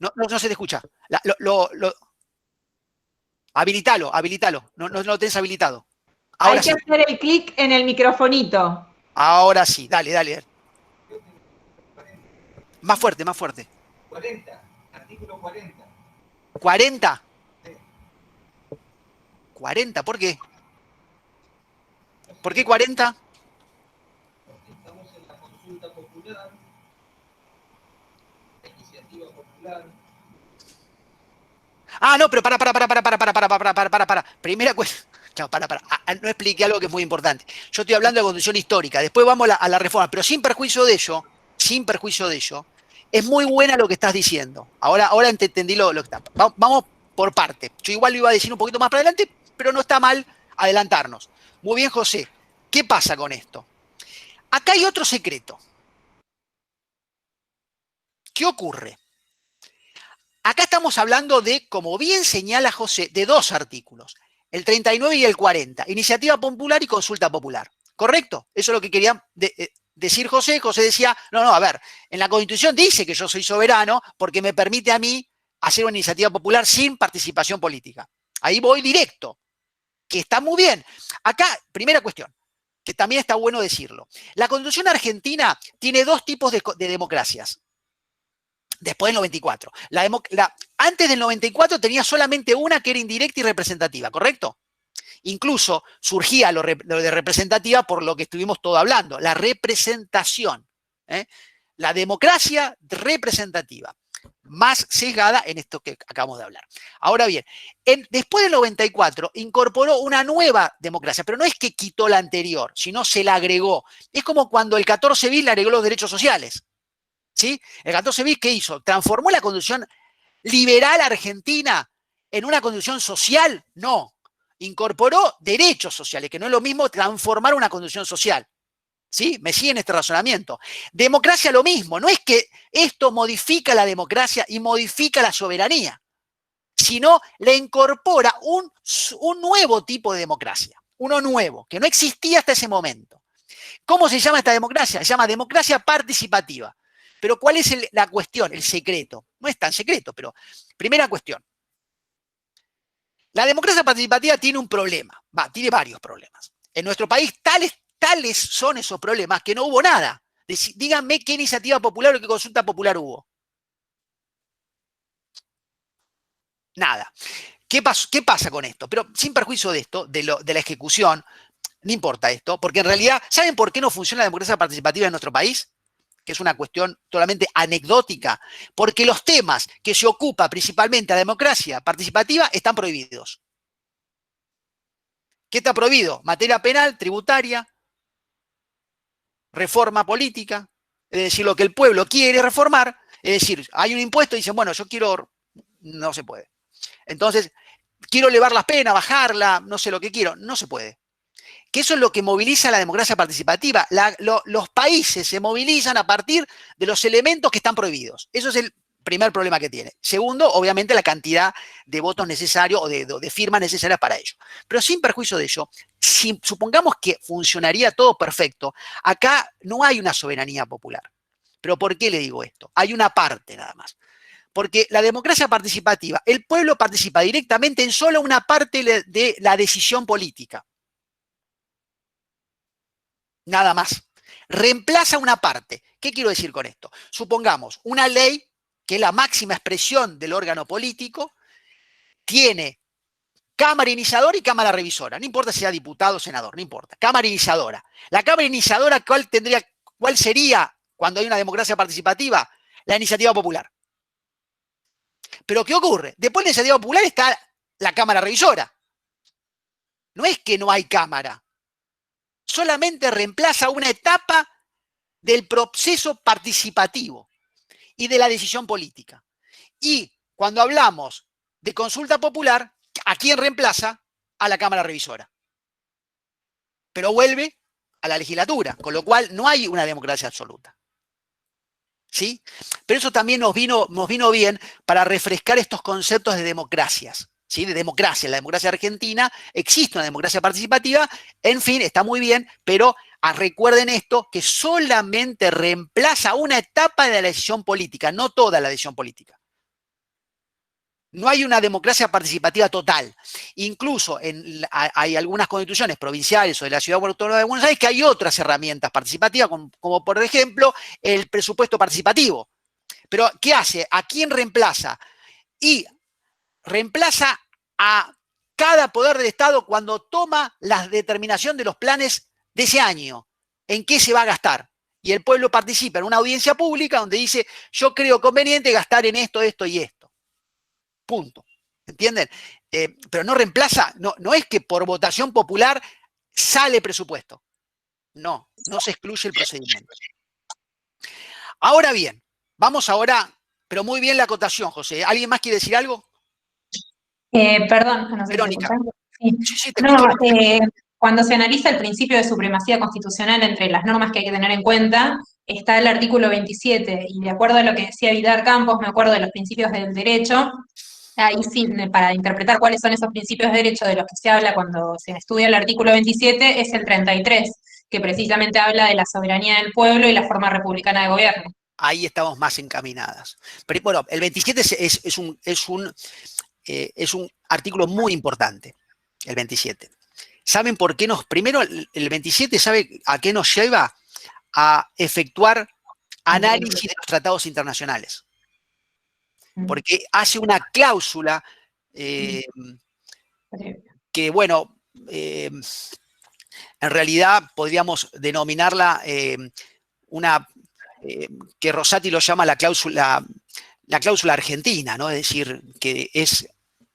No se te escucha. Habilitalo. No lo tenés habilitado. Ahora Hay que hacer el clic en el microfonito. Ahora sí, dale. Más fuerte. 40, artículo 40. ¿40? 40, ¿por qué? ¿Por qué 40? Porque estamos en la consulta popular, la iniciativa popular. Ah, no, pero para. Primera cuestión. No, no expliqué algo que es muy importante. Yo estoy hablando de constitución histórica, después vamos a la reforma, pero sin perjuicio de ello, es muy buena lo que estás diciendo. Ahora entendí lo que está. Vamos por parte. Yo igual lo iba a decir un poquito más para adelante, pero no está mal adelantarnos. Muy bien, José. ¿Qué pasa con esto? Acá hay otro secreto. ¿Qué ocurre? Acá estamos hablando de, como bien señala José, de dos artículos. El 39 y el 40. Iniciativa popular y consulta popular. ¿Correcto? Eso es lo que quería decir José. José decía, no, a ver, en la Constitución dice que yo soy soberano porque me permite a mí hacer una iniciativa popular sin participación política. Ahí voy directo, que está muy bien. Acá, primera cuestión, que también está bueno decirlo. La Constitución argentina tiene dos tipos de democracias. Después del 94. Antes del 94 tenía solamente una que era indirecta y representativa, ¿correcto? Incluso surgía lo de representativa por lo que estuvimos todo hablando, la representación. La democracia representativa, más sesgada en esto que acabamos de hablar. Ahora bien, después del 94 incorporó una nueva democracia, pero no es que quitó la anterior, sino se la agregó. Es como cuando el 14 bis le agregó los derechos sociales. ¿Sí? El 14 bis, ¿qué hizo? ¿Transformó la constitución liberal argentina en una constitución social? No. Incorporó derechos sociales, que no es lo mismo transformar una constitución social. ¿Sí? Me siguen este razonamiento. Democracia lo mismo. No es que esto modifica la democracia y modifica la soberanía, sino le incorpora un nuevo tipo de democracia. Uno nuevo, que no existía hasta ese momento. ¿Cómo se llama esta democracia? Se llama democracia participativa. Pero ¿cuál es la cuestión, el secreto? No es tan secreto, pero primera cuestión. La democracia participativa tiene un problema, tiene varios problemas. En nuestro país tales son esos problemas que no hubo nada. Díganme qué iniciativa popular o qué consulta popular hubo. Nada. ¿Qué pasa con esto? Pero sin perjuicio de esto, de la ejecución, no importa esto, porque en realidad, ¿saben por qué no funciona la democracia participativa en nuestro país? Que es una cuestión totalmente anecdótica, porque los temas que se ocupa principalmente la democracia participativa están prohibidos. ¿Qué está prohibido? Materia penal, tributaria, reforma política, es decir, lo que el pueblo quiere reformar, es decir, hay un impuesto y dicen, bueno, yo quiero, no se puede. Entonces, quiero elevar las penas, bajarla, no sé lo que quiero, no se puede. Que eso es lo que moviliza la democracia participativa. Los países se movilizan a partir de los elementos que están prohibidos. Eso es el primer problema que tiene. Segundo, obviamente, la cantidad de votos necesarios o de firmas necesarias para ello. Pero sin perjuicio de ello, si supongamos que funcionaría todo perfecto, acá no hay una soberanía popular. ¿Pero por qué le digo esto? Hay una parte nada más. Porque la democracia participativa, el pueblo participa directamente en solo una parte de la decisión política. Nada más. Reemplaza una parte. ¿Qué quiero decir con esto? Supongamos una ley, que es la máxima expresión del órgano político, tiene cámara iniciadora y cámara revisora. No importa si sea diputado o senador, no importa. Cámara iniciadora. La cámara iniciadora, ¿cuál sería cuando hay una democracia participativa? La iniciativa popular. Pero ¿qué ocurre? Después de la iniciativa popular está la cámara revisora. No es que no hay Cámara. Solamente reemplaza una etapa del proceso participativo y de la decisión política. Y cuando hablamos de consulta popular, ¿a quién reemplaza? A la Cámara Revisora. Pero vuelve a la legislatura, con lo cual no hay una democracia absoluta. ¿Sí? Pero eso también nos vino bien para refrescar estos conceptos de democracias. ¿Sí? De democracia. En la democracia argentina existe una democracia participativa, en fin, está muy bien, pero recuerden esto, que solamente reemplaza una etapa de la decisión política, no toda la decisión política. No hay una democracia participativa total. Incluso hay algunas constituciones provinciales o de la Ciudad Autónoma de Buenos Aires que hay otras herramientas participativas, como por ejemplo el presupuesto participativo. Pero ¿qué hace? ¿A quién reemplaza? Y reemplaza a cada poder del Estado cuando toma la determinación de los planes de ese año, en qué se va a gastar. Y el pueblo participa en una audiencia pública donde dice, yo creo conveniente gastar en esto, esto y esto. Punto. ¿Entienden? Pero no reemplaza, no es que por votación popular sale presupuesto. No se excluye el procedimiento. Ahora bien, vamos ahora, pero muy bien la acotación, José. ¿Alguien más quiere decir algo? Perdón, no sé Verónica. si me escuchan. Sí, te No, escucho. cuando se analiza el principio de supremacía constitucional entre las normas que hay que tener en cuenta, está el artículo 27, y de acuerdo a lo que decía Vidal Campos, me acuerdo de los principios del derecho, ahí sí, para interpretar cuáles son esos principios de derecho de los que se habla cuando se estudia el artículo 27, es el 33, que precisamente habla de la soberanía del pueblo y la forma republicana de gobierno. Ahí estamos más encaminadas. Pero bueno, el 27 es un artículo muy importante, el 27. ¿Saben por qué primero, el 27, ¿sabe a qué nos lleva? A efectuar análisis de los tratados internacionales. Porque hace una cláusula que, bueno, en realidad podríamos denominarla que Rosati lo llama la cláusula argentina, ¿no? Es decir, que es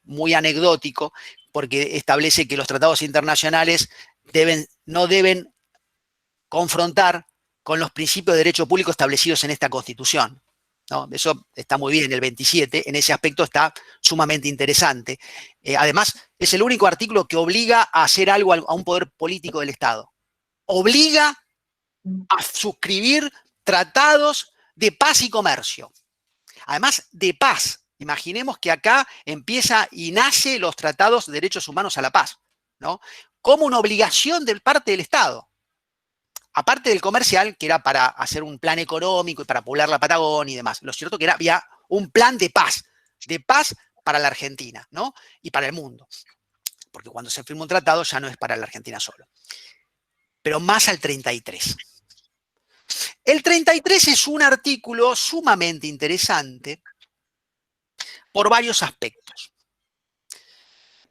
muy anecdótico porque establece que los tratados internacionales no deben confrontar con los principios de derecho público establecidos en esta Constitución, ¿no? Eso está muy bien, el 27, en ese aspecto está sumamente interesante. Además, es el único artículo que obliga a hacer algo a un poder político del Estado. Obliga a suscribir tratados de paz y comercio. Además, de paz. Imaginemos que acá empieza y nace los tratados de derechos humanos a la paz, ¿no? Como una obligación de parte del Estado. Aparte del comercial, que era para hacer un plan económico y para poblar la Patagonia y demás. Lo cierto que había un plan de paz para la Argentina, ¿no? Y para el mundo. Porque cuando se firma un tratado ya no es para la Argentina solo. Pero más al 33. El 33 es un artículo sumamente interesante por varios aspectos.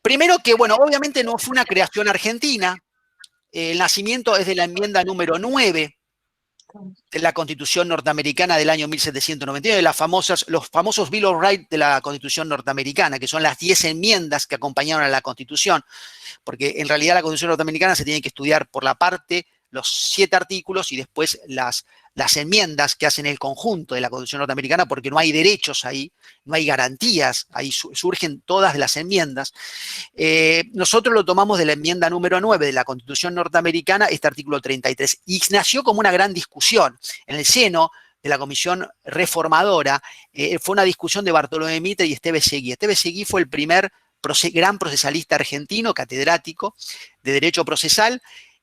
Primero que, bueno, obviamente no fue una creación argentina. El nacimiento es de la enmienda número 9 de la Constitución norteamericana del año 1799, los famosos Bill of Rights de la Constitución norteamericana, que son las 10 enmiendas que acompañaron a la Constitución, porque en realidad la Constitución norteamericana se tiene que estudiar por la parte, los 7 artículos y después las enmiendas que hacen el conjunto de la Constitución norteamericana, porque no hay derechos ahí, no hay garantías, ahí surgen todas las enmiendas. Nosotros lo tomamos de la enmienda número 9 de la Constitución norteamericana, este artículo 33, y nació como una gran discusión en el seno de la Comisión Reformadora. Fue una discusión de Bartolomé Mitre y Esteban Seguí. Esteban Seguí fue el primer gran procesalista argentino, catedrático de Derecho Procesal,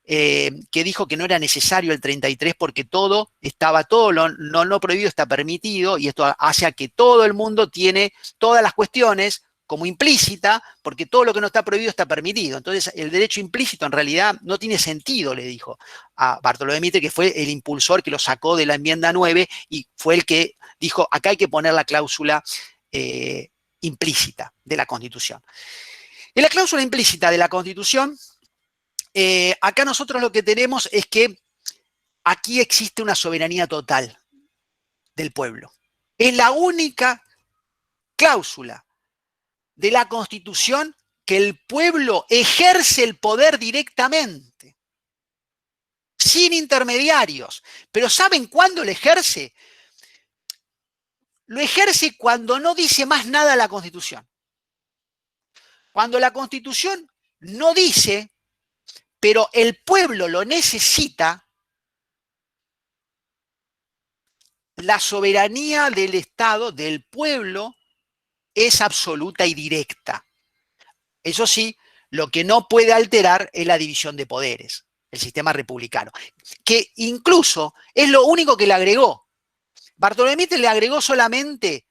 que dijo que no era necesario el 33 porque todo lo prohibido está permitido, y esto hace a que todo el mundo tiene todas las cuestiones como implícita, porque todo lo que no está prohibido está permitido. Entonces, el derecho implícito en realidad no tiene sentido, le dijo a Bartolomé Mitre, que fue el impulsor que lo sacó de la enmienda 9 y fue el que dijo, acá hay que poner la cláusula implícita de la Constitución. En la cláusula implícita de la Constitución, acá nosotros lo que tenemos es que aquí existe una soberanía total del pueblo. Es la única cláusula de la Constitución que el pueblo ejerce el poder directamente, sin intermediarios. Pero ¿saben cuándo lo ejerce? Lo ejerce cuando no dice más nada la Constitución. Cuando la Constitución no dice, pero el pueblo lo necesita, la soberanía del Estado, del pueblo, es absoluta y directa. Eso sí, lo que no puede alterar es la división de poderes, el sistema republicano, que incluso es lo único que le agregó. Bartolomé le agregó solamente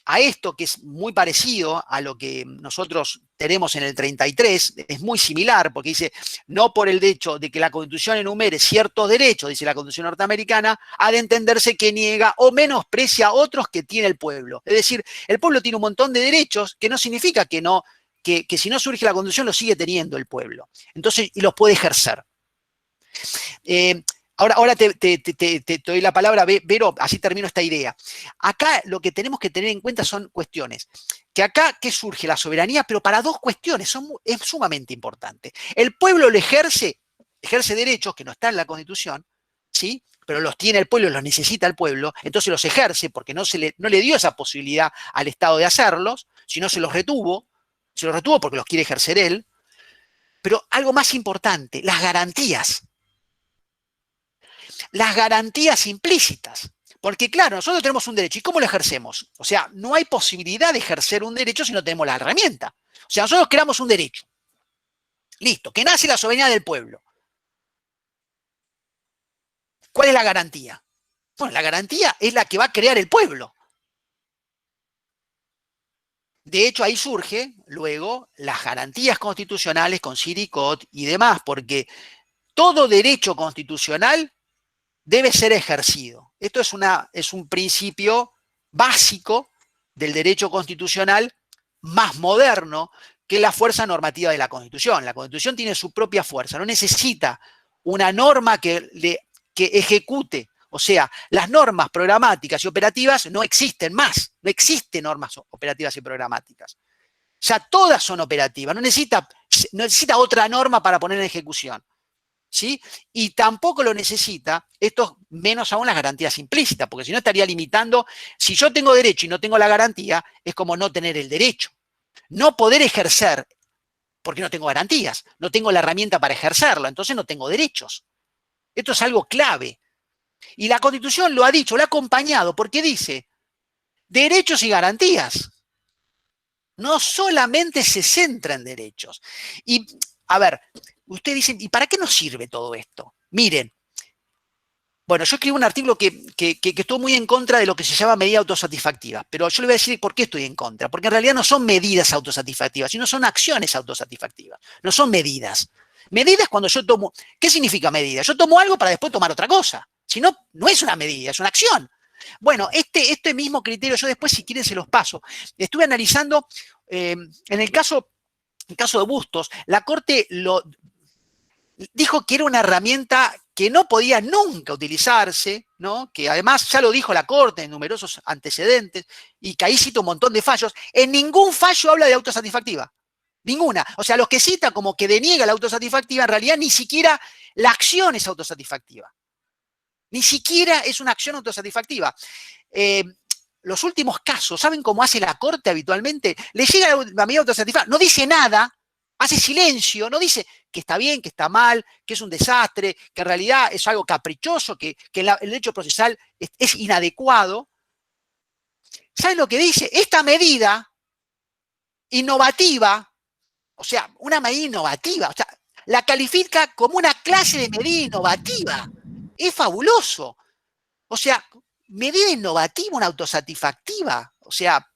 a esto, que es muy parecido a lo que nosotros tenemos en el 33, es muy similar, porque dice, no por el hecho de que la Constitución enumere ciertos derechos, dice la Constitución norteamericana, ha de entenderse que niega o menosprecia a otros que tiene el pueblo. Es decir, el pueblo tiene un montón de derechos, que no significa que no, que si no surge la Constitución lo sigue teniendo el pueblo. Entonces, y los puede ejercer. Ahora te doy la palabra, Vero, así termino esta idea. Acá lo que tenemos que tener en cuenta son cuestiones. Que acá, ¿qué surge? La soberanía, pero para dos cuestiones, es sumamente importante. El pueblo lo ejerce derechos que no están en la Constitución, ¿sí? Pero los tiene el pueblo, los necesita el pueblo, entonces los ejerce porque no le dio esa posibilidad al Estado de hacerlos, sino se los retuvo porque los quiere ejercer él. Pero algo más importante, las garantías. Las garantías implícitas. Porque claro, nosotros tenemos un derecho. ¿Y cómo lo ejercemos? O sea, no hay posibilidad de ejercer un derecho si no tenemos la herramienta. O sea, nosotros creamos un derecho. Listo, que nace la soberanía del pueblo. ¿Cuál es la garantía? Bueno, la garantía es la que va a crear el pueblo. De hecho, ahí surge luego las garantías constitucionales con Siricot y demás, porque todo derecho constitucional debe ser ejercido. Esto es un principio básico del derecho constitucional más moderno que la fuerza normativa de la Constitución. La Constitución tiene su propia fuerza, no necesita una norma que ejecute. O sea, las normas programáticas y operativas no existen más. No existen normas operativas y programáticas. Ya todas son operativas. No necesita otra norma para poner en ejecución. ¿Sí? Y tampoco lo necesita, esto menos aún las garantías implícitas, porque si no estaría limitando, si yo tengo derecho y no tengo la garantía, es como no tener el derecho. No poder ejercer, porque no tengo garantías, no tengo la herramienta para ejercerlo, entonces no tengo derechos. Esto es algo clave. Y la Constitución lo ha dicho, lo ha acompañado, porque dice derechos y garantías. No solamente se centra en derechos. Y, a ver, ustedes dicen, ¿y para qué nos sirve todo esto? Miren, bueno, yo escribí un artículo que estuvo muy en contra de lo que se llama medida autosatisfactiva, pero yo le voy a decir por qué estoy en contra, porque en realidad no son medidas autosatisfactivas, sino son acciones autosatisfactivas, no son medidas. Medidas cuando yo tomo, ¿qué significa medida? Yo tomo algo para después tomar otra cosa, si no, no es una medida, es una acción. Bueno, este mismo criterio, yo después si quieren se los paso. Estuve analizando, en el caso de Bustos, la Corte dijo que era una herramienta que no podía nunca utilizarse, ¿no? Que además ya lo dijo la Corte en numerosos antecedentes, y que ahí cita un montón de fallos. En ningún fallo habla de autosatisfactiva. Ninguna. O sea, los que cita como que deniega la autosatisfactiva, en realidad ni siquiera la acción es autosatisfactiva. Ni siquiera es una acción autosatisfactiva. Los últimos casos, ¿saben cómo hace la Corte habitualmente? Le llega la medida autosatisfactiva, no dice nada, hace silencio, no dice que está bien, que está mal, que es un desastre, que en realidad es algo caprichoso, que el derecho procesal es inadecuado. ¿Saben lo que dice? Esta medida innovativa, o sea, una medida innovativa, o sea, la califica como una clase de medida innovativa. Es fabuloso. O sea, medida innovativa, una autosatisfactiva. O sea,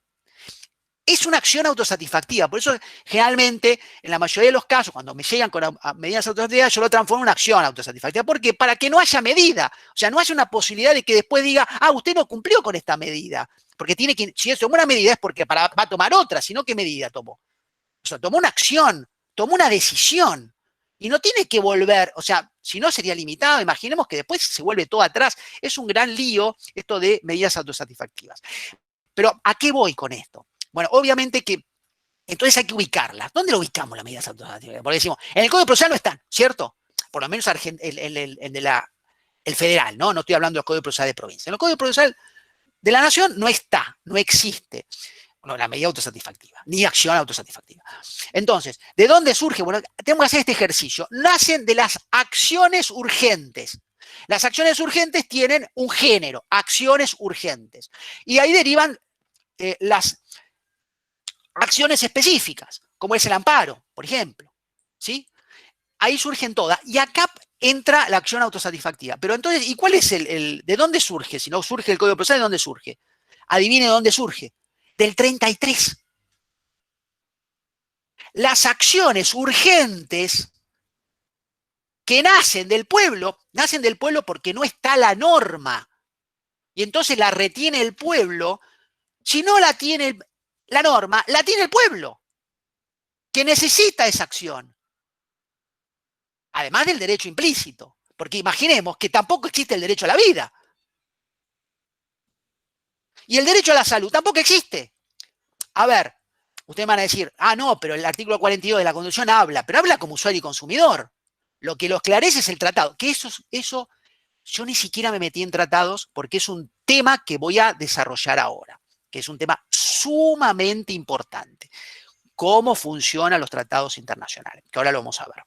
es una acción autosatisfactiva. Por eso, generalmente, en la mayoría de los casos, cuando me llegan con medidas autosatisfactivas, yo lo transformo en una acción autosatisfactiva. ¿Por qué? Para que no haya medida. O sea, no haya una posibilidad de que después diga, usted no cumplió con esta medida. Porque tiene que, si tomó una medida es porque va a tomar otra, sino ¿qué medida tomó? O sea, tomó una acción, tomó una decisión. Y no tiene que volver, o sea, si no sería limitado, imaginemos que después se vuelve todo atrás. Es un gran lío esto de medidas autosatisfactivas. Pero ¿a qué voy con esto? Bueno, obviamente que Entonces hay que ubicarlas. ¿Dónde lo ubicamos las medidas autosatisfactorias? Porque decimos, en el Código Procesal no están, ¿cierto? Por lo menos el federal, ¿no? No estoy hablando del Código Procesal de provincia. En el Código Procesal de la Nación no está, no existe. No, la medida autosatisfactiva, ni acción autosatisfactiva. Entonces, ¿de dónde surge? Bueno, tenemos que hacer este ejercicio. Nacen de las acciones urgentes. Las acciones urgentes tienen un género, acciones urgentes. Y ahí derivan las acciones específicas, como es el amparo, por ejemplo. ¿Sí? Ahí surgen todas. Y acá entra la acción autosatisfactiva. Pero entonces, ¿y cuál es de dónde surge? Si no surge el Código Procesal, ¿de dónde surge? Adivine de dónde surge. Del 33. Las acciones urgentes que nacen del pueblo porque no está la norma. Y entonces la retiene el pueblo. Si no la tiene la norma, la tiene el pueblo, que necesita esa acción. Además del derecho implícito. Porque imaginemos que tampoco existe el derecho a la vida. Y el derecho a la salud tampoco existe. A ver, ustedes van a decir, no, pero el artículo 42 de la Constitución pero habla como usuario y consumidor. Lo que lo esclarece es el tratado. Que eso, yo ni siquiera me metí en tratados porque es un tema que voy a desarrollar ahora, que es un tema sumamente importante. Cómo funcionan los tratados internacionales, que ahora lo vamos a ver.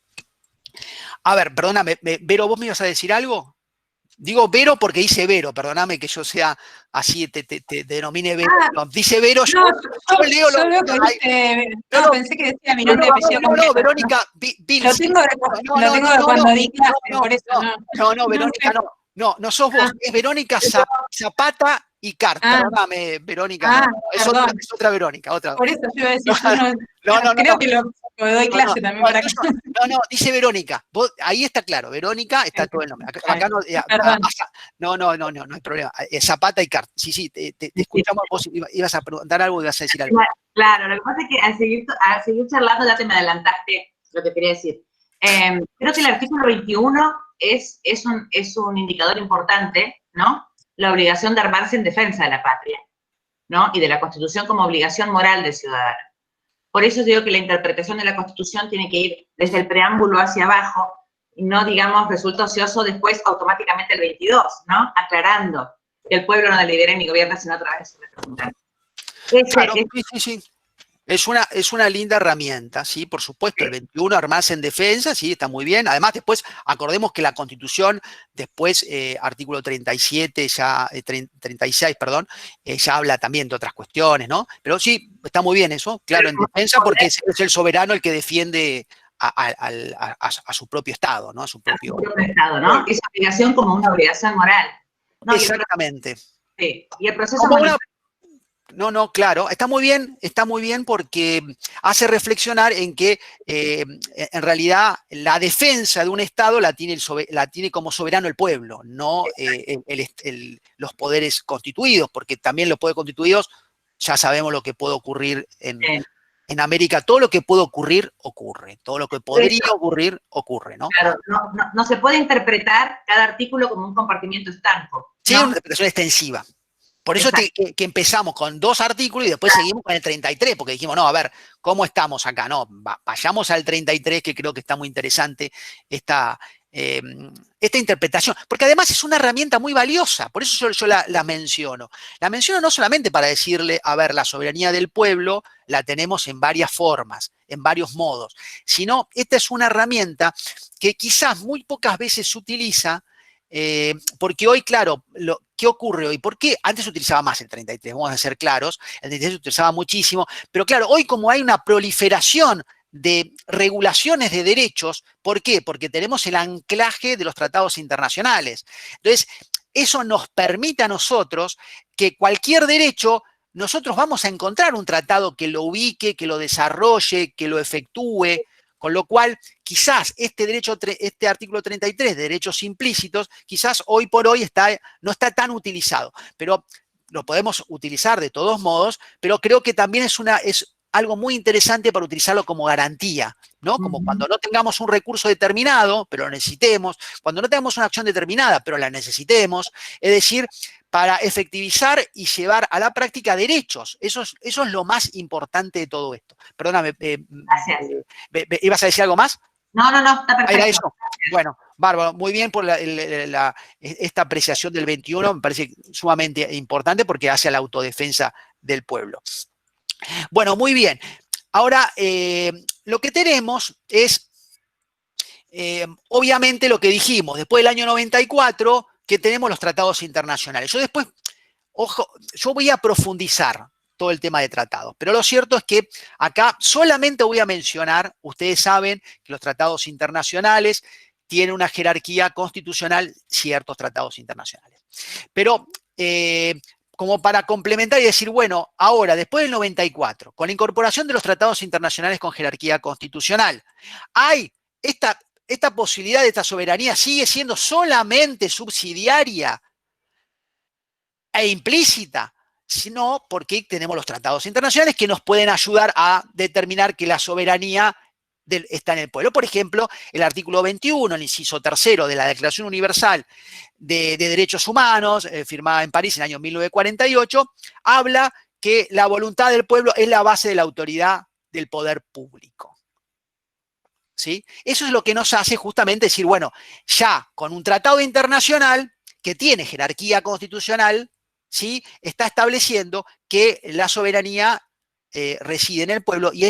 A ver, perdóname, Vero, ¿vos me ibas a decir algo? Digo Vero porque dice Vero, perdóname que yo sea así, te denomine Vero. No, dice Vero, yo leo lo que pensé que decía mi nombre de apellido completo. No, Verónica, lo tengo de cuando di clase, por eso no. No, Verónica, no sos vos, es Verónica Zapata y Cart. Perdóname, Verónica, es otra Verónica, otra. Por eso yo iba a decir, creo que lo doy clase también para acá. No, dice Verónica. Ahí está claro, Verónica, está todo el nombre. Acá no hay problema. Zapata y Cart. Sí, te escuchamos. Vos ibas a preguntar algo, ibas a decir algo. Claro, lo que pasa es que al seguir charlando ya te me adelantaste lo que quería decir. Creo que el artículo 21 es un indicador importante, ¿no? La obligación de armarse en defensa de la patria, ¿no? Y de la Constitución como obligación moral del ciudadano. Por eso digo que la interpretación de la Constitución tiene que ir desde el preámbulo hacia abajo y no, digamos, resulta ocioso después automáticamente el 22, ¿no? Aclarando que el pueblo no delibera ni gobierna sino a través de representantes. Claro, sí. Es una linda herramienta, sí, por supuesto. El 21, armarse en defensa, sí, está muy bien. Además, después, acordemos que la Constitución, después, artículo 37, 36, perdón, ya habla también de otras cuestiones, ¿no? Pero sí, está muy bien eso, claro, en defensa, porque es el soberano el que defiende a su propio Estado, ¿no? A su propio Estado, ¿no? Esa obligación como una obligación moral. ¿No? Exactamente. Sí, y el proceso monetario. No, claro, está muy bien porque hace reflexionar en que en realidad la defensa de un Estado la tiene como soberano el pueblo, no los poderes constituidos, porque también los poderes constituidos ya sabemos lo que puede ocurrir en América. Todo lo que puede ocurrir, ocurre. Todo lo que podría ocurrir, ocurre, ¿no? Claro, no se puede interpretar cada artículo como un compartimiento estanco. Sí, ¿no? Una interpretación extensiva. Por eso que empezamos con 2 artículos y después seguimos con el 33, porque dijimos, no, a ver, ¿cómo estamos acá? No, vayamos al 33, que creo que está muy interesante esta interpretación, porque además es una herramienta muy valiosa, por eso yo la menciono. La menciono no solamente para decirle, a ver, la soberanía del pueblo la tenemos en varias formas, en varios modos, sino esta es una herramienta que quizás muy pocas veces se utiliza, porque hoy, claro, ¿qué ocurre hoy? ¿Por qué? Antes se utilizaba más el 33, vamos a ser claros, el 33 se utilizaba muchísimo, pero claro, hoy como hay una proliferación de regulaciones de derechos, ¿por qué? Porque tenemos el anclaje de los tratados internacionales. Entonces, eso nos permite a nosotros que cualquier derecho, nosotros vamos a encontrar un tratado que lo ubique, que lo desarrolle, que lo efectúe. Con lo cual, quizás este artículo 33 de derechos implícitos, quizás hoy por hoy no está tan utilizado, pero lo podemos utilizar de todos modos, pero creo que también es algo muy interesante para utilizarlo como garantía, ¿no? Como cuando no tengamos un recurso determinado, pero lo necesitemos, cuando no tengamos una acción determinada, pero la necesitemos, es decir, para efectivizar y llevar a la práctica derechos. Eso es lo más importante de todo esto. Perdóname, Gracias. ¿ibas a decir algo más? No, está perfecto. ¿Era eso? Bueno, bárbaro, muy bien por esta apreciación del 21, me parece sumamente importante porque hace a la autodefensa del pueblo. Bueno, muy bien. Ahora, lo que tenemos es, obviamente, lo que dijimos, después del año 94, que tenemos los tratados internacionales. Yo después, ojo, yo voy a profundizar todo el tema de tratados, pero lo cierto es que acá solamente voy a mencionar, ustedes saben que los tratados internacionales tienen una jerarquía constitucional, ciertos tratados internacionales. Pero como para complementar y decir, bueno, ahora, después del 94, con la incorporación de los tratados internacionales con jerarquía constitucional, hay esta posibilidad de esta soberanía sigue siendo solamente subsidiaria e implícita, sino porque tenemos los tratados internacionales que nos pueden ayudar a determinar que la soberanía está en el pueblo. Por ejemplo, el artículo 21, el inciso 3 de la Declaración Universal de Derechos Humanos, firmada en París en el año 1948, habla que la voluntad del pueblo es la base de la autoridad del poder público. ¿Sí? Eso es lo que nos hace justamente decir, bueno, ya con un tratado internacional que tiene jerarquía constitucional, ¿sí? Está estableciendo que la soberanía reside en el pueblo y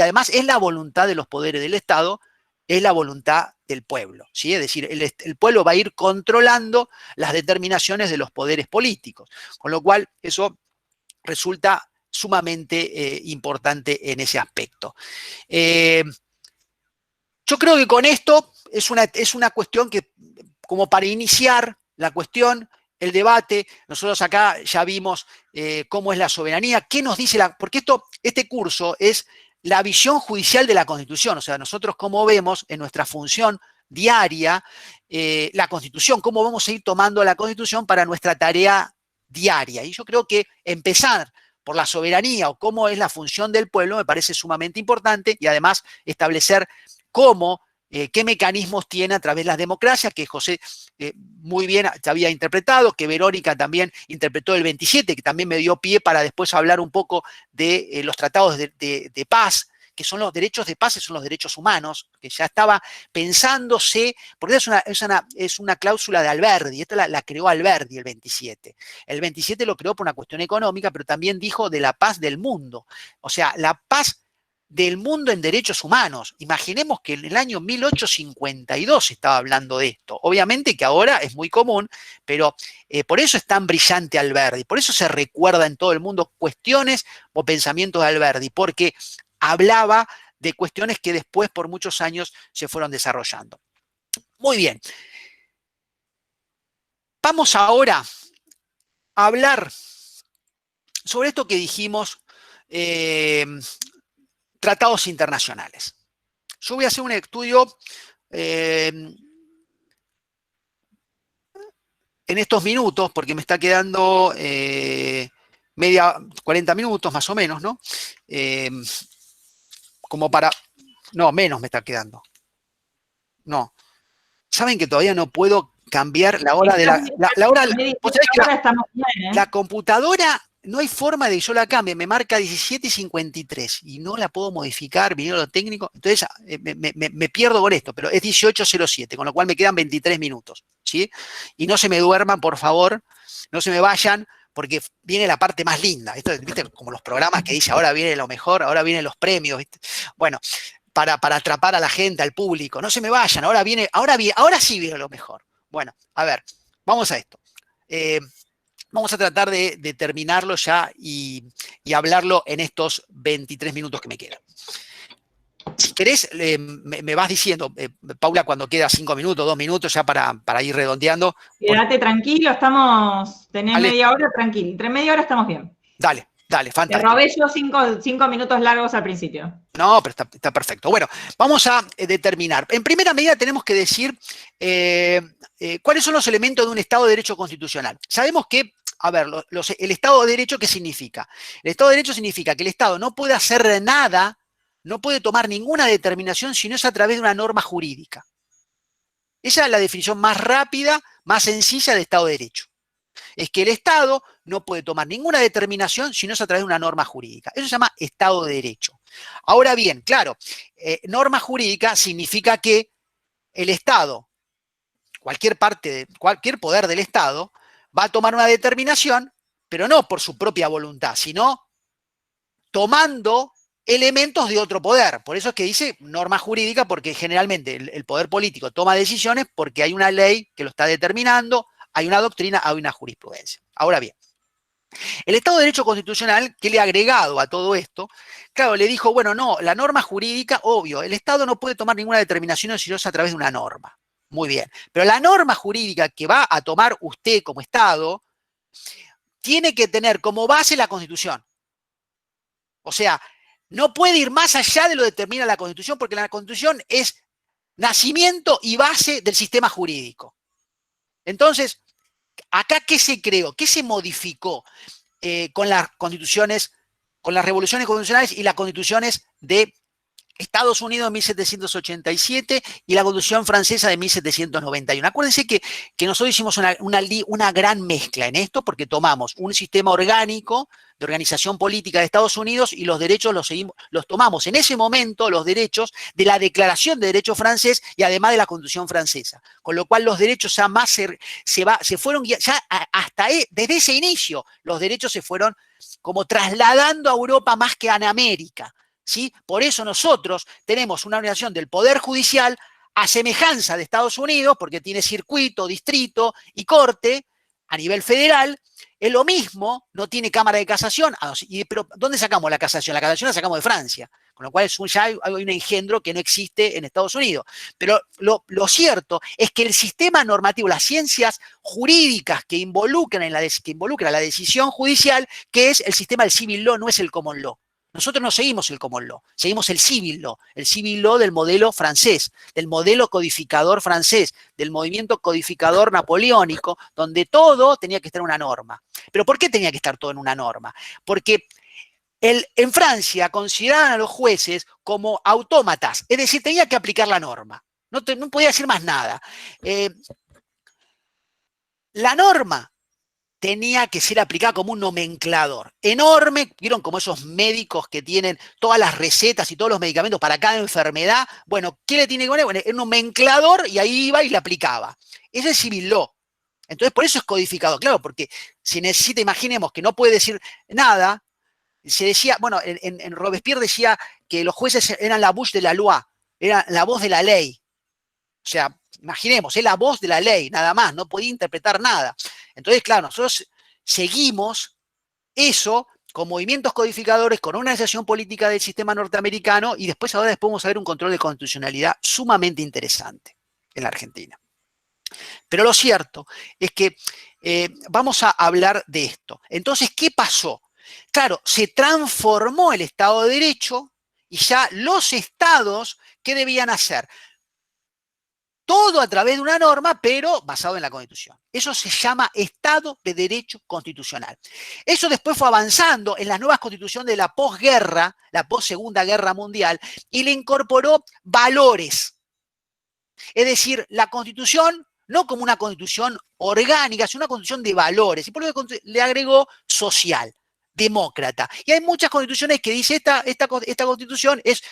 además es la voluntad de los poderes del Estado, es la voluntad del pueblo, ¿sí? Es decir, el pueblo va a ir controlando las determinaciones de los poderes políticos, con lo cual eso resulta sumamente importante en ese aspecto. Yo creo que con esto es una cuestión que, como para iniciar la cuestión, el debate, nosotros acá ya vimos cómo es la soberanía, qué nos dice porque este curso es la visión judicial de la Constitución, o sea, nosotros cómo vemos en nuestra función diaria la Constitución, cómo vamos a ir tomando la Constitución para nuestra tarea diaria. Y yo creo que empezar por la soberanía o cómo es la función del pueblo me parece sumamente importante y además establecer qué mecanismos tiene a través de las democracias, que José muy bien se había interpretado, que Verónica también interpretó el 27, que también me dio pie para después hablar un poco de los tratados de paz, que son los derechos de paz y son los derechos humanos, que ya estaba pensándose, porque es una cláusula de Alberdi, esta la creó Alberdi el 27. El 27 lo creó por una cuestión económica, pero también dijo de la paz del mundo, o sea, la paz del mundo en derechos humanos. Imaginemos que en el año 1852 se estaba hablando de esto. Obviamente que ahora es muy común, pero por eso es tan brillante Alberdi, por eso se recuerda en todo el mundo cuestiones o pensamientos de Alberdi, porque hablaba de cuestiones que después por muchos años se fueron desarrollando. Muy bien. Vamos ahora a hablar sobre esto que dijimos, tratados internacionales. Yo voy a hacer un estudio en estos minutos, porque me está quedando 40 minutos más o menos, ¿no? No, menos me está quedando. No. ¿Saben que todavía no puedo cambiar la hora de la hora? ¿Vos sabés que la computadora no hay forma de que yo la cambie? Me marca 17:53 y no la puedo modificar, viniendo lo técnico. Entonces me pierdo con esto, pero es 18:07, con lo cual me quedan 23 minutos, ¿sí? Y no se me duerman, por favor, no se me vayan, porque viene la parte más linda. Esto, ¿viste? Como los programas que dice, ahora viene lo mejor, ahora vienen los premios, ¿viste? Bueno, para atrapar a la gente, al público. No se me vayan, ahora sí viene lo mejor. Bueno, a ver, vamos a esto. Vamos a tratar de terminarlo ya y hablarlo en estos 23 minutos que me quedan. Si querés, me vas diciendo, Paula, cuando queda 5 minutos, 2 minutos, ya para ir redondeando. Quédate tranquilo, tenés media hora, tranquilo. Entre media hora estamos bien. Dale, fantástico. Te robé yo 5 minutos largos al principio. No, pero está perfecto. Bueno, vamos a determinar. En primera medida tenemos que decir cuáles son los elementos de un Estado de Derecho constitucional. Sabemos que, a ver, el Estado de Derecho, ¿qué significa? El Estado de Derecho significa que el Estado no puede hacer nada, no puede tomar ninguna determinación si no es a través de una norma jurídica. Esa es la definición más rápida, más sencilla de Estado de Derecho. Es que el Estado no puede tomar ninguna determinación si no es a través de una norma jurídica. Eso se llama Estado de Derecho. Ahora bien, claro, norma jurídica significa que el Estado, cualquier poder del Estado, va a tomar una determinación, pero no por su propia voluntad, sino tomando elementos de otro poder. Por eso es que dice norma jurídica, porque generalmente el poder político toma decisiones porque hay una ley que lo está determinando, hay una doctrina, hay una jurisprudencia. Ahora bien, el Estado de Derecho Constitucional, que le ha agregado a todo esto, claro, le dijo, bueno, no, la norma jurídica, obvio, el Estado no puede tomar ninguna determinación si no es a través de una norma. Muy bien, pero la norma jurídica que va a tomar usted como Estado tiene que tener como base la Constitución. O sea, no puede ir más allá de lo que determina la Constitución, porque la Constitución es nacimiento y base del sistema jurídico. Entonces, acá, ¿qué se creó? ¿Qué se modificó con las constituciones, con las revoluciones constitucionales y las constituciones de Estados Unidos de 1787 y la Constitución francesa de 1791? Acuérdense que nosotros hicimos una gran mezcla en esto, porque tomamos un sistema orgánico de organización política de Estados Unidos y los derechos los tomamos en ese momento, los derechos de la Declaración de Derecho francés y además de la Constitución francesa. Con lo cual los derechos ya más se fueron, ya hasta desde ese inicio, los derechos se fueron como trasladando a Europa más que a América. ¿Sí? Por eso nosotros tenemos una organización del Poder Judicial a semejanza de Estados Unidos, porque tiene circuito, distrito y corte a nivel federal. Es lo mismo, no tiene Cámara de Casación. Pero ¿dónde sacamos la casación? La casación la sacamos de Francia, con lo cual ya hay un engendro que no existe en Estados Unidos. Pero lo cierto es que el sistema normativo, las ciencias jurídicas que involucran la decisión judicial, que es el sistema del civil law, no es el common law. Nosotros no seguimos el common law, seguimos el civil law del modelo francés, del modelo codificador francés, del movimiento codificador napoleónico, donde todo tenía que estar en una norma. ¿Pero por qué tenía que estar todo en una norma? Porque en Francia consideraban a los jueces como autómatas, es decir, tenía que aplicar la norma, no podía decir más nada. La norma tenía que ser aplicada como un nomenclador enorme. ¿Vieron como esos médicos que tienen todas las recetas y todos los medicamentos para cada enfermedad? Bueno, ¿qué le tiene que poner? Bueno, el nomenclador, y ahí iba y le aplicaba. Ese es civil law. Entonces, por eso es codificado, claro, porque si necesita, imaginemos que no puede decir nada, se decía, bueno, en Robespierre decía que los jueces eran la bouche de la loi, eran la voz de la ley. O sea, imaginemos, es la voz de la ley, nada más, no podía interpretar nada. Entonces, claro, nosotros seguimos eso con movimientos codificadores, con una organización política del sistema norteamericano, y después vamos a ver un control de constitucionalidad sumamente interesante en la Argentina. Pero lo cierto es que vamos a hablar de esto. Entonces, ¿qué pasó? Claro, se transformó el Estado de Derecho y ya los estados, ¿qué debían hacer? Todo a través de una norma, pero basado en la Constitución. Eso se llama Estado de Derecho Constitucional. Eso después fue avanzando en las nuevas constituciones de la posguerra, la post-Segunda Guerra Mundial, y le incorporó valores. Es decir, la Constitución, no como una Constitución orgánica, sino una Constitución de valores. Y por eso le agregó social, demócrata. Y hay muchas constituciones que dicen esta Constitución es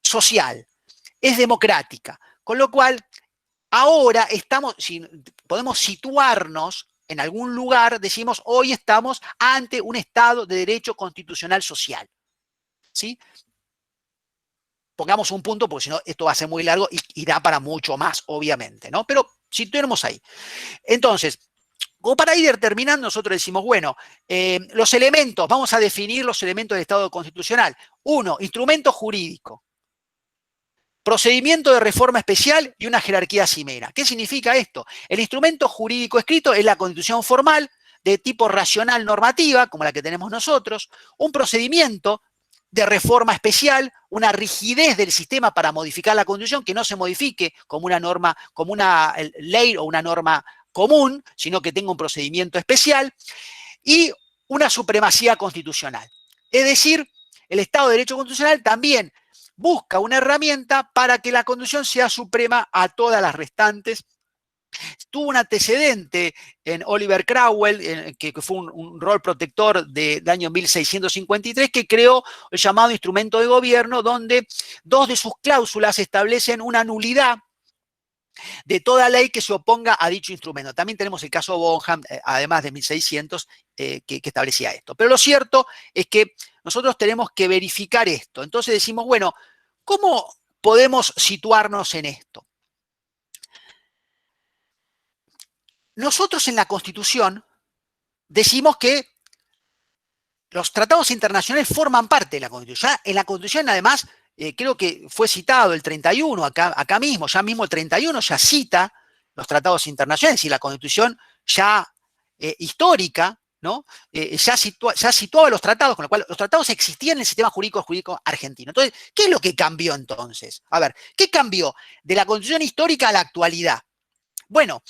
social, es democrática. Con lo cual, ahora podemos situarnos en algún lugar, decimos, hoy estamos ante un Estado de Derecho Constitucional Social. ¿Sí? Pongamos un punto, porque si no, esto va a ser muy largo y da para mucho más, obviamente, ¿no? Pero situémonos ahí. Entonces, como para ir terminando, nosotros decimos, bueno, los elementos, vamos a definir los elementos del Estado constitucional. 1, instrumento jurídico. Procedimiento de reforma especial y una jerarquía cimera. ¿Qué significa esto? El instrumento jurídico escrito es la Constitución formal de tipo racional normativa, como la que tenemos nosotros, un procedimiento de reforma especial, una rigidez del sistema para modificar la Constitución, que no se modifique como una norma, como una ley o una norma común, sino que tenga un procedimiento especial, y una supremacía constitucional. Es decir, el Estado de Derecho Constitucional también busca una herramienta para que la Constitución sea suprema a todas las restantes Tuvo un antecedente en Oliver Cromwell, que fue un rol protector del año 1653, que creó el llamado instrumento de gobierno, donde dos de sus cláusulas establecen una nulidad de toda ley que se oponga a dicho instrumento. También tenemos el caso Bonham, además de 1600, que establecía esto. Pero lo cierto es que nosotros tenemos que verificar esto. Entonces decimos, bueno, ¿cómo podemos situarnos en esto? Nosotros en la Constitución decimos que los tratados internacionales forman parte de la Constitución. Ya en la Constitución, además, creo que fue citado el 31, acá mismo, ya mismo el 31 ya cita los tratados internacionales, y la Constitución ya histórica, ¿no? Ya situaba los tratados, con lo cual los tratados existían en el sistema jurídico argentino. Entonces, ¿qué es lo que cambió entonces? A ver, ¿qué cambió de la Constitución histórica a la actualidad? Bueno,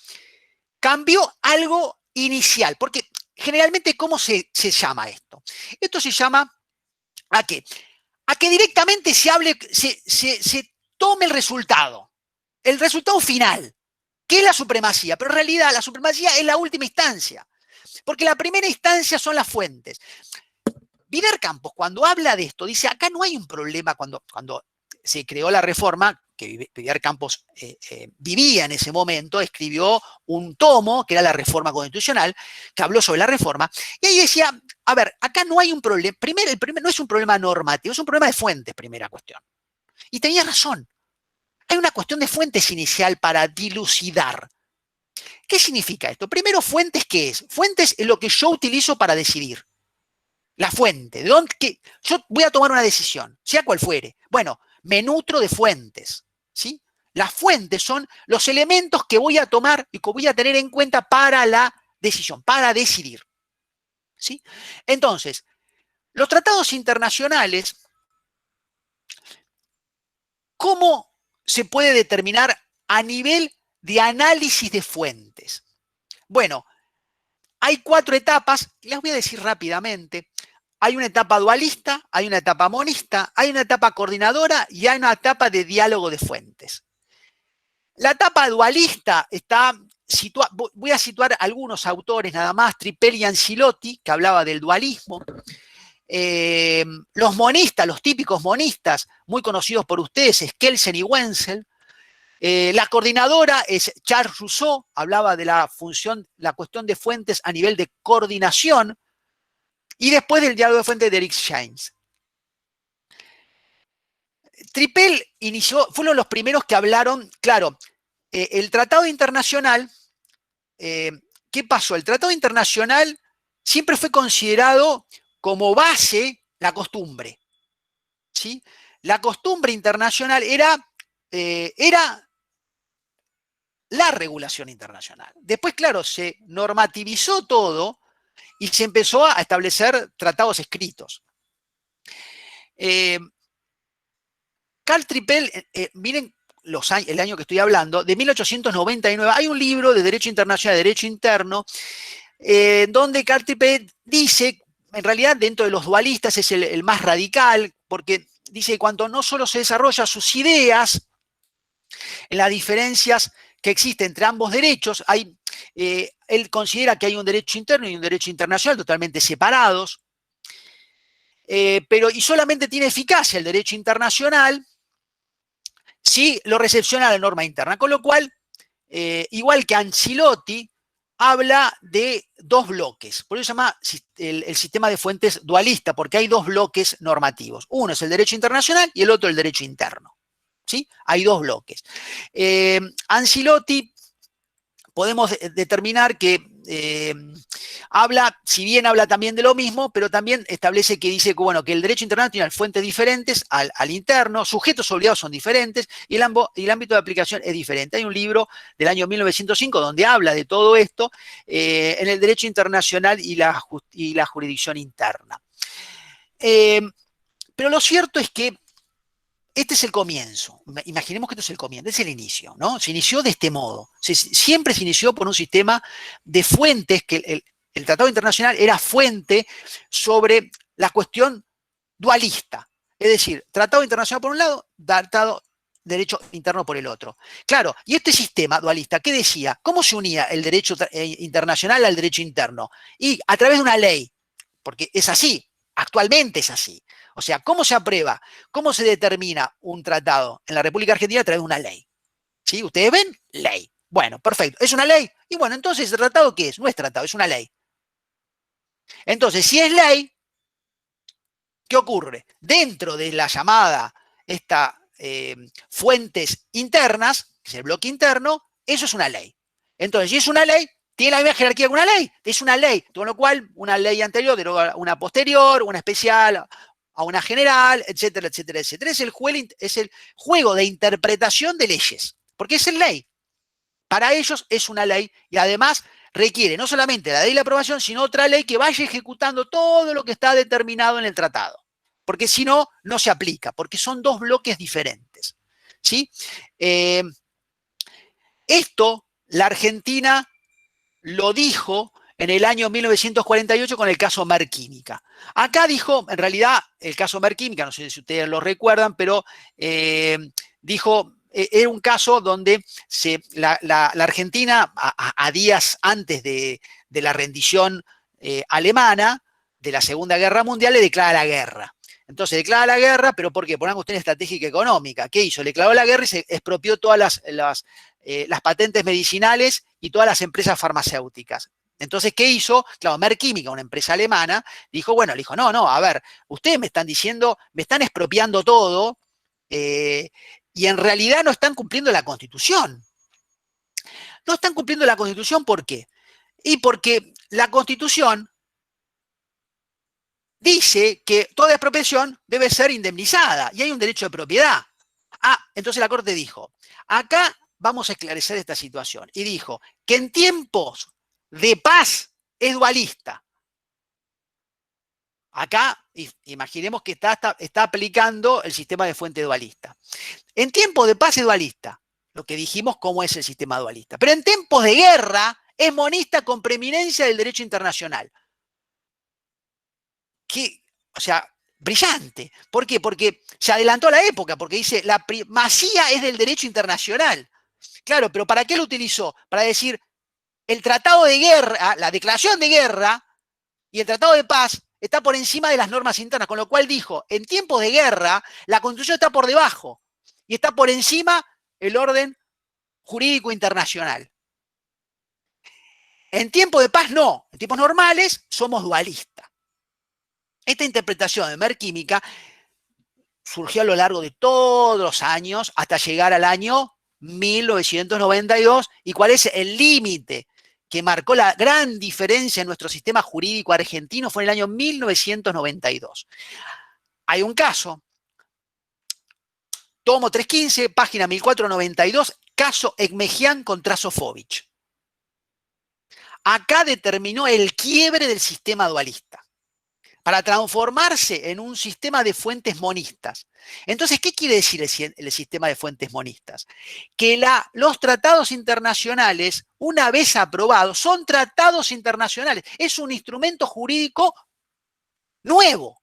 cambió algo inicial, porque generalmente, ¿cómo se llama esto? Esto se llama ¿a qué? A que directamente se tome el resultado final, que es la supremacía, pero en realidad la supremacía es la última instancia, porque la primera instancia son las fuentes. Vidar Campos, cuando habla de esto, dice, acá no hay un problema cuando se creó la reforma, que Vidar Campos vivía en ese momento, escribió un tomo, que era la Reforma Constitucional, que habló sobre la reforma, y ahí decía, a ver, acá no hay un problema, primero, no es un problema normativo, es un problema de fuentes, primera cuestión. Y tenía razón, hay una cuestión de fuentes inicial para dilucidar. ¿Qué significa esto? Primero, fuentes, ¿qué es? Fuentes es lo que yo utilizo para decidir. La fuente, ¿de dónde? Yo voy a tomar una decisión, sea cual fuere. Bueno, me nutro de fuentes, ¿sí? Las fuentes son los elementos que voy a tomar y que voy a tener en cuenta para la decisión, para decidir, ¿sí? Entonces, los tratados internacionales, ¿cómo se puede determinar a nivel de análisis de fuentes? Bueno, hay 4 etapas, las voy a decir rápidamente. Hay una etapa dualista, hay una etapa monista, hay una etapa coordinadora y hay una etapa de diálogo de fuentes. La etapa dualista está situada, voy a situar algunos autores nada más, Tripel y Ancilotti, que hablaba del dualismo. Los monistas, los típicos monistas, muy conocidos por ustedes, Kelsen y Wenzel. La coordinadora es Charles Rousseau, hablaba de la cuestión de fuentes a nivel de coordinación. Y después del diálogo de fuentes de Eric James. Tripel fue uno de los primeros que hablaron, claro, el tratado internacional, ¿qué pasó? El tratado internacional siempre fue considerado como base la costumbre, ¿sí? La costumbre internacional era la regulación internacional. Después, claro, se normativizó todo y se empezó a establecer tratados escritos. Carl Tripel, miren el año que estoy hablando, de 1899, hay un libro de Derecho Internacional, Derecho Interno, donde Carl Tripel dice, en realidad dentro de los dualistas es el más radical, porque dice que cuando no solo se desarrolla sus ideas en las diferencias que existen entre ambos derechos, él considera que hay un derecho interno y un derecho internacional totalmente separados, y solamente tiene eficacia el derecho internacional si lo recepciona la norma interna, con lo cual, igual que Ancilotti, habla de 2 bloques, por eso se llama el sistema de fuentes dualista, porque hay 2 bloques normativos, uno es el derecho internacional y el otro el derecho interno, ¿sí? Hay 2 bloques. Ancilotti, podemos determinar que si bien habla también de lo mismo, pero también establece que dice que, bueno, que el derecho internacional tiene fuentes diferentes al interno, sujetos obligados son diferentes y el ámbito de aplicación es diferente. Hay un libro del año 1905 donde habla de todo esto en el derecho internacional y la jurisdicción interna. Pero lo cierto es que este es el comienzo. Imaginemos que esto es el comienzo, este es el inicio, ¿no? Se inició de este modo. Siempre se inició por un sistema de fuentes, que el Tratado Internacional era fuente sobre la cuestión dualista. Es decir, Tratado Internacional por un lado, Tratado derecho interno por el otro. Claro, y este sistema dualista, ¿qué decía? ¿Cómo se unía el derecho internacional al derecho interno? Y a través de una ley, porque es así, actualmente es así. O sea, ¿cómo se aprueba? ¿Cómo se determina un tratado en la República Argentina a través de una ley? ¿Sí? ¿Ustedes ven? Ley. Bueno, perfecto. ¿Es una ley? Y bueno, entonces, ¿el tratado qué es? No es tratado, es una ley. Entonces, si es ley, ¿qué ocurre? Dentro de la llamada fuentes internas, que es el bloque interno, eso es una ley. Entonces, si es una ley, tiene la misma jerarquía que una ley. Es una ley, con lo cual una ley anterior deroga una posterior, una especial, a una general, etcétera, etcétera, etcétera. Es el juego de interpretación de leyes, porque es ley. Para ellos es una ley y además requiere no solamente la ley y la aprobación, sino otra ley que vaya ejecutando todo lo que está determinado en el tratado. Porque si no, no se aplica, porque son dos bloques diferentes. ¿Sí? Esto la Argentina lo dijo en el año 1948 con el caso Merquímica. Acá dijo, en realidad, el caso Merquímica, no sé si ustedes lo recuerdan, pero dijo, era un caso donde la Argentina, a días antes de la rendición alemana, de la Segunda Guerra Mundial, le declara la guerra. Entonces declara la guerra, ¿pero por qué? Por una cuestión estratégica económica. ¿Qué hizo? Le declaró la guerra y se expropió todas las patentes medicinales y todas las empresas farmacéuticas. Entonces, ¿qué hizo? Claro, Merck Química, una empresa alemana, dijo, no, a ver, ustedes me están diciendo, me están expropiando todo y en realidad no están cumpliendo la Constitución. No están cumpliendo la Constitución, ¿por qué? Y porque la Constitución dice que toda expropiación debe ser indemnizada y hay un derecho de propiedad. Entonces la Corte dijo, acá vamos a esclarecer esta situación. Y dijo que en tiempos de paz es dualista. Acá imaginemos que está aplicando el sistema de fuente dualista. En tiempos de paz es dualista, lo que dijimos cómo es el sistema dualista. Pero en tiempos de guerra es monista con preeminencia del derecho internacional. O sea, brillante. ¿Por qué? Porque se adelantó a la época, porque dice, la primacía es del derecho internacional. Claro, pero ¿para qué lo utilizó? Para decir, el tratado de guerra, la declaración de guerra y el tratado de paz está por encima de las normas internas, con lo cual dijo, en tiempos de guerra, la Constitución está por debajo y está por encima el orden jurídico internacional. En tiempos de paz no, en tiempos normales somos dualistas. Esta interpretación de Merck Química surgió a lo largo de todos los años hasta llegar al año 1992. ¿Y cuál es el límite que marcó la gran diferencia en nuestro sistema jurídico argentino? Fue en el año 1992. Hay un caso, tomo 315, página 1492, caso Ekmejian contra Sofovich. Acá determinó el quiebre del sistema dualista para transformarse en un sistema de fuentes monistas. Entonces, ¿qué quiere decir el sistema de fuentes monistas? Que los tratados internacionales, una vez aprobados, son tratados internacionales. Es un instrumento jurídico nuevo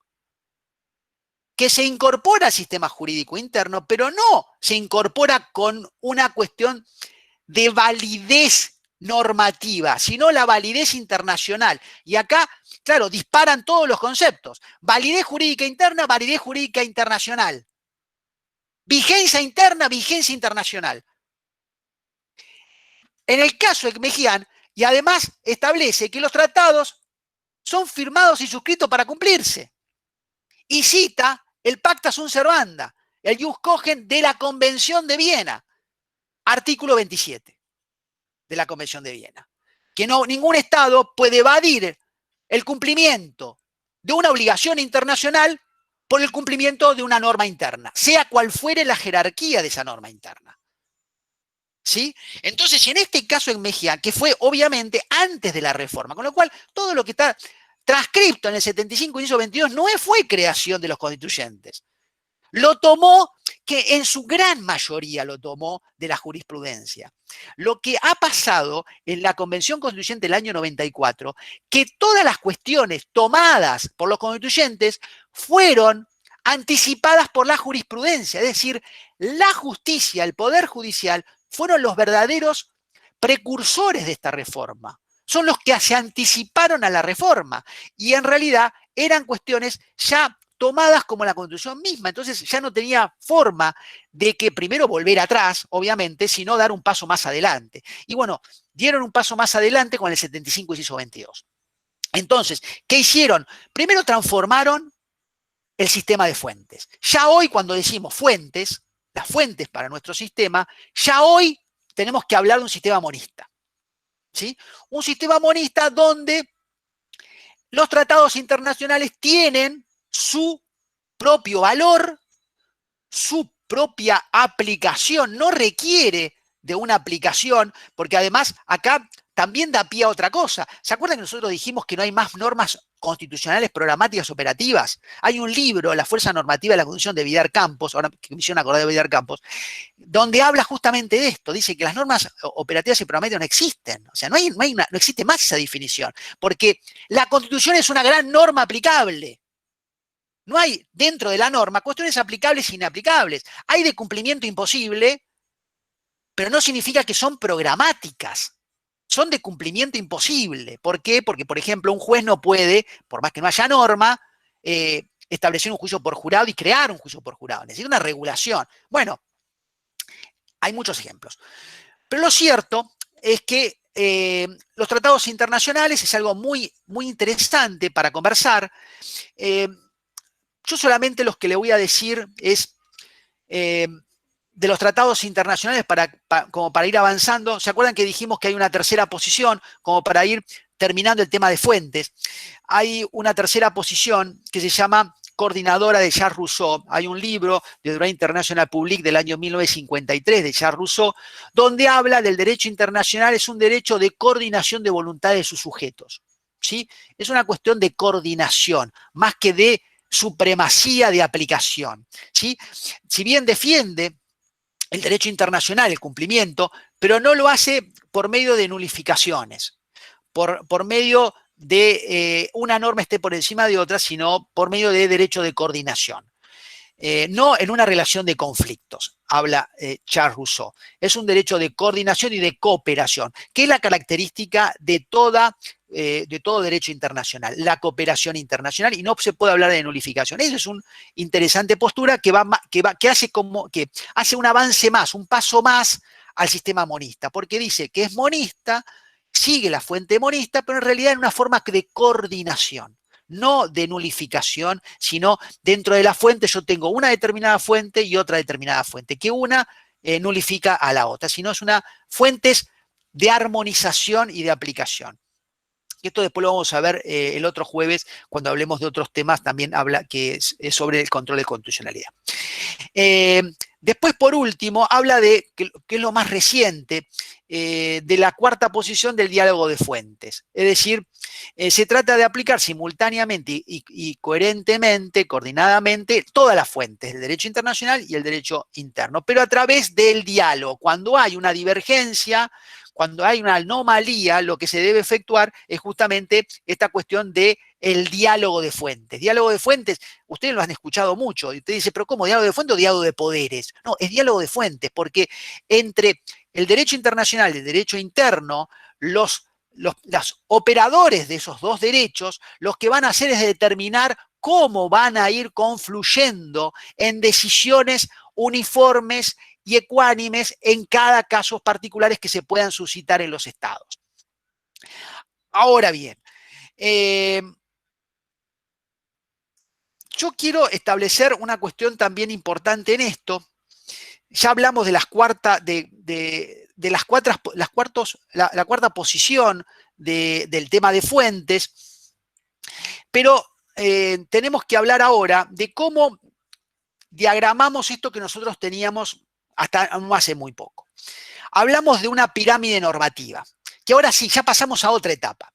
que se incorpora al sistema jurídico interno, pero no se incorpora con una cuestión de validez normativa, sino la validez internacional. Y acá, claro, disparan todos los conceptos. Validez jurídica interna, validez jurídica internacional. Vigencia interna, vigencia internacional. En el caso de Ekmejian, y además establece que los tratados son firmados y suscritos para cumplirse. Y cita el Pacta Sunt Servanda, el Ius Cogens de la Convención de Viena, artículo 27. De la Convención de Viena, que ningún Estado puede evadir el cumplimiento de una obligación internacional por el cumplimiento de una norma interna, sea cual fuere la jerarquía de esa norma interna. ¿Sí? Entonces, en este caso en Mejía, que fue obviamente antes de la reforma, con lo cual todo lo que está transcripto en el 75 y 22 no fue creación de los constituyentes. Lo tomó, que en su gran mayoría lo tomó de la jurisprudencia. Lo que ha pasado en la Convención Constituyente del año 94, que todas las cuestiones tomadas por los constituyentes fueron anticipadas por la jurisprudencia, es decir, la justicia, el Poder Judicial, fueron los verdaderos precursores de esta reforma. Son los que se anticiparon a la reforma y en realidad eran cuestiones ya tomadas como la Constitución misma. Entonces ya no tenía forma de que primero volver atrás, obviamente, sino dar un paso más adelante. Y bueno, dieron un paso más adelante con el 75 inciso 22. Entonces, ¿qué hicieron? Primero transformaron el sistema de fuentes. Ya hoy cuando decimos fuentes, las fuentes para nuestro sistema, ya hoy tenemos que hablar de un sistema monista. ¿Sí? Un sistema monista donde los tratados internacionales tienen su propio valor, su propia aplicación, no requiere de una aplicación, porque además acá también da pie a otra cosa. ¿Se acuerdan que nosotros dijimos que no hay más normas constitucionales programáticas operativas? Hay un libro, La Fuerza Normativa de la Constitución, de Vidar Campos, ahora que me hicieron acordar de Vidar Campos, donde habla justamente de esto. Dice que las normas operativas y programáticas no existen. O sea, no existe más esa definición, porque la Constitución es una gran norma aplicable. No hay dentro de la norma cuestiones aplicables e inaplicables. Hay de cumplimiento imposible, pero no significa que son programáticas. Son de cumplimiento imposible. ¿Por qué? Porque, por ejemplo, un juez no puede, por más que no haya norma, establecer un juicio por jurado y crear un juicio por jurado. Necesita una regulación. Bueno, hay muchos ejemplos. Pero lo cierto es que los tratados internacionales es algo muy, muy interesante para conversar. Yo solamente los que le voy a decir es de los tratados internacionales como para ir avanzando. ¿Se acuerdan que dijimos que hay una tercera posición como para ir terminando el tema de fuentes? Hay una tercera posición que se llama Coordinadora de Charles Rousseau. Hay un libro de Droit International Public del año 1953 de Charles Rousseau, donde habla del derecho internacional, es un derecho de coordinación de voluntades de sus sujetos. ¿Sí? Es una cuestión de coordinación, más que de supremacía de aplicación. ¿Sí? Si bien defiende el derecho internacional, el cumplimiento, pero no lo hace por medio de nulificaciones, por medio de una norma esté por encima de otra, sino por medio de derecho de coordinación. No en una relación de conflictos, habla Charles Rousseau. Es un derecho de coordinación y de cooperación, que es la característica de todo derecho internacional, la cooperación internacional, y no se puede hablar de nulificación. Esa es una interesante postura que hace un avance más, un paso más al sistema monista, porque dice que es monista, sigue la fuente monista, pero en realidad en una forma de coordinación, no de nulificación, sino dentro de la fuente yo tengo una determinada fuente y otra determinada fuente, que una nulifica a la otra, sino es una fuentes de armonización y de aplicación. Y esto después lo vamos a ver el otro jueves cuando hablemos de otros temas, también habla que es sobre el control de constitucionalidad. Después, por último, habla de, que es lo más reciente, de la cuarta posición del diálogo de fuentes. Es decir, se trata de aplicar simultáneamente y coherentemente, coordinadamente, todas las fuentes, el derecho internacional y el derecho interno, pero a través del diálogo. Cuando hay una divergencia, cuando hay una anomalía, lo que se debe efectuar es justamente esta cuestión de el diálogo de fuentes. Diálogo de fuentes, ustedes lo han escuchado mucho, y usted dice, pero ¿cómo? ¿Diálogo de fuentes o diálogo de poderes? No, es diálogo de fuentes, porque entre el derecho internacional y el derecho interno, los operadores de esos dos derechos, los que van a hacer es determinar cómo van a ir confluyendo en decisiones uniformes y ecuánimes en cada caso particulares que se puedan suscitar en los estados. Ahora bien, yo quiero establecer una cuestión también importante en esto. Ya hablamos de la cuarta posición del tema de fuentes, pero tenemos que hablar ahora de cómo diagramamos esto que nosotros teníamos hasta hace muy poco. Hablamos de una pirámide normativa, que ahora sí, ya pasamos a otra etapa.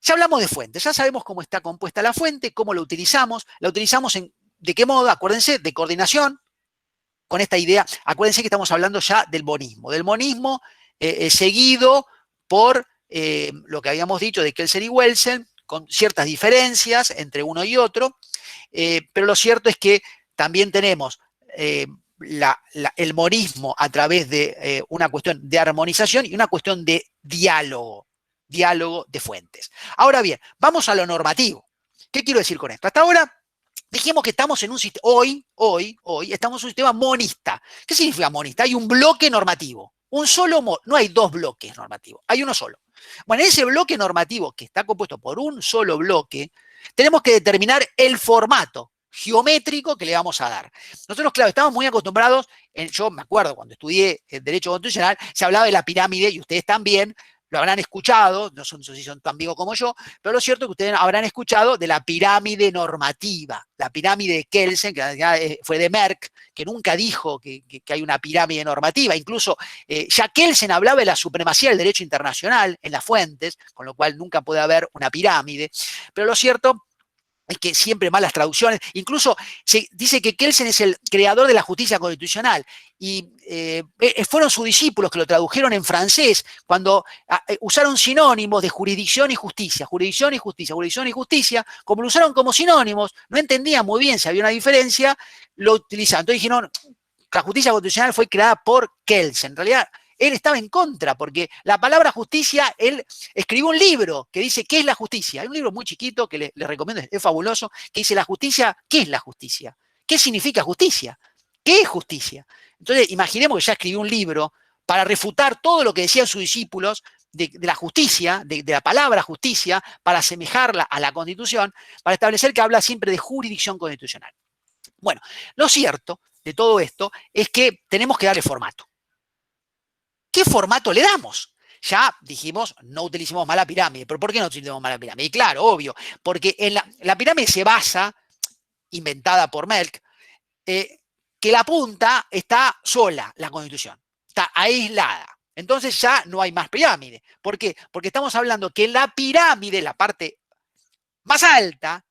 Ya hablamos de fuentes, ya sabemos cómo está compuesta la fuente, cómo la utilizamos ¿de qué modo? Acuérdense, de coordinación, con esta idea, acuérdense que estamos hablando ya del monismo seguido por lo que habíamos dicho de Kelsen y Welsen, con ciertas diferencias entre uno y otro, pero lo cierto es que también tenemos el monismo a través de una cuestión de armonización y una cuestión de diálogo de fuentes. Ahora bien, vamos a lo normativo. ¿Qué quiero decir con esto? Hasta ahora dijimos que estamos en un sistema, hoy estamos en un sistema monista. ¿Qué significa monista? Hay un bloque normativo, no hay dos bloques normativos, hay uno solo. Bueno, en ese bloque normativo que está compuesto por un solo bloque, tenemos que determinar el formato geométrico que le vamos a dar. Nosotros, claro, estamos muy acostumbrados, yo me acuerdo cuando estudié Derecho Constitucional, se hablaba de la pirámide, y ustedes también lo habrán escuchado, no sé si son tan viejos como yo, pero lo cierto es que ustedes habrán escuchado de la pirámide normativa, la pirámide de Kelsen, que fue de Merck, que nunca dijo que hay una pirámide normativa. Incluso ya Kelsen hablaba de la supremacía del derecho internacional en las fuentes, con lo cual nunca puede haber una pirámide. Pero lo cierto es que siempre malas traducciones. Incluso se dice que Kelsen es el creador de la justicia constitucional y fueron sus discípulos que lo tradujeron en francés cuando usaron sinónimos de jurisdicción y justicia, jurisdicción y justicia, jurisdicción y justicia. Como lo usaron como sinónimos, no entendían muy bien si había una diferencia, lo utilizaron. Entonces dijeron, la justicia constitucional fue creada por Kelsen. En realidad, él estaba en contra, porque la palabra justicia, él escribió un libro que dice ¿qué es la justicia? Es un libro muy chiquito que les recomiendo, es fabuloso, que dice la justicia, ¿qué es la justicia? ¿Qué significa justicia? ¿Qué es justicia? Entonces, imaginemos que ya escribió un libro para refutar todo lo que decían sus discípulos de la justicia, de la palabra justicia, para asemejarla a la Constitución, para establecer que habla siempre de jurisdicción constitucional. Bueno, lo cierto de todo esto es que tenemos que darle formato. ¿Qué formato le damos? Ya dijimos, no utilicemos más la pirámide. ¿Pero por qué no utilicemos más la pirámide? Y claro, obvio, porque en la pirámide se basa, inventada por Merck, que la punta está sola, la Constitución, está aislada. Entonces ya no hay más pirámide. ¿Por qué? Porque estamos hablando que en la pirámide, la parte más alta,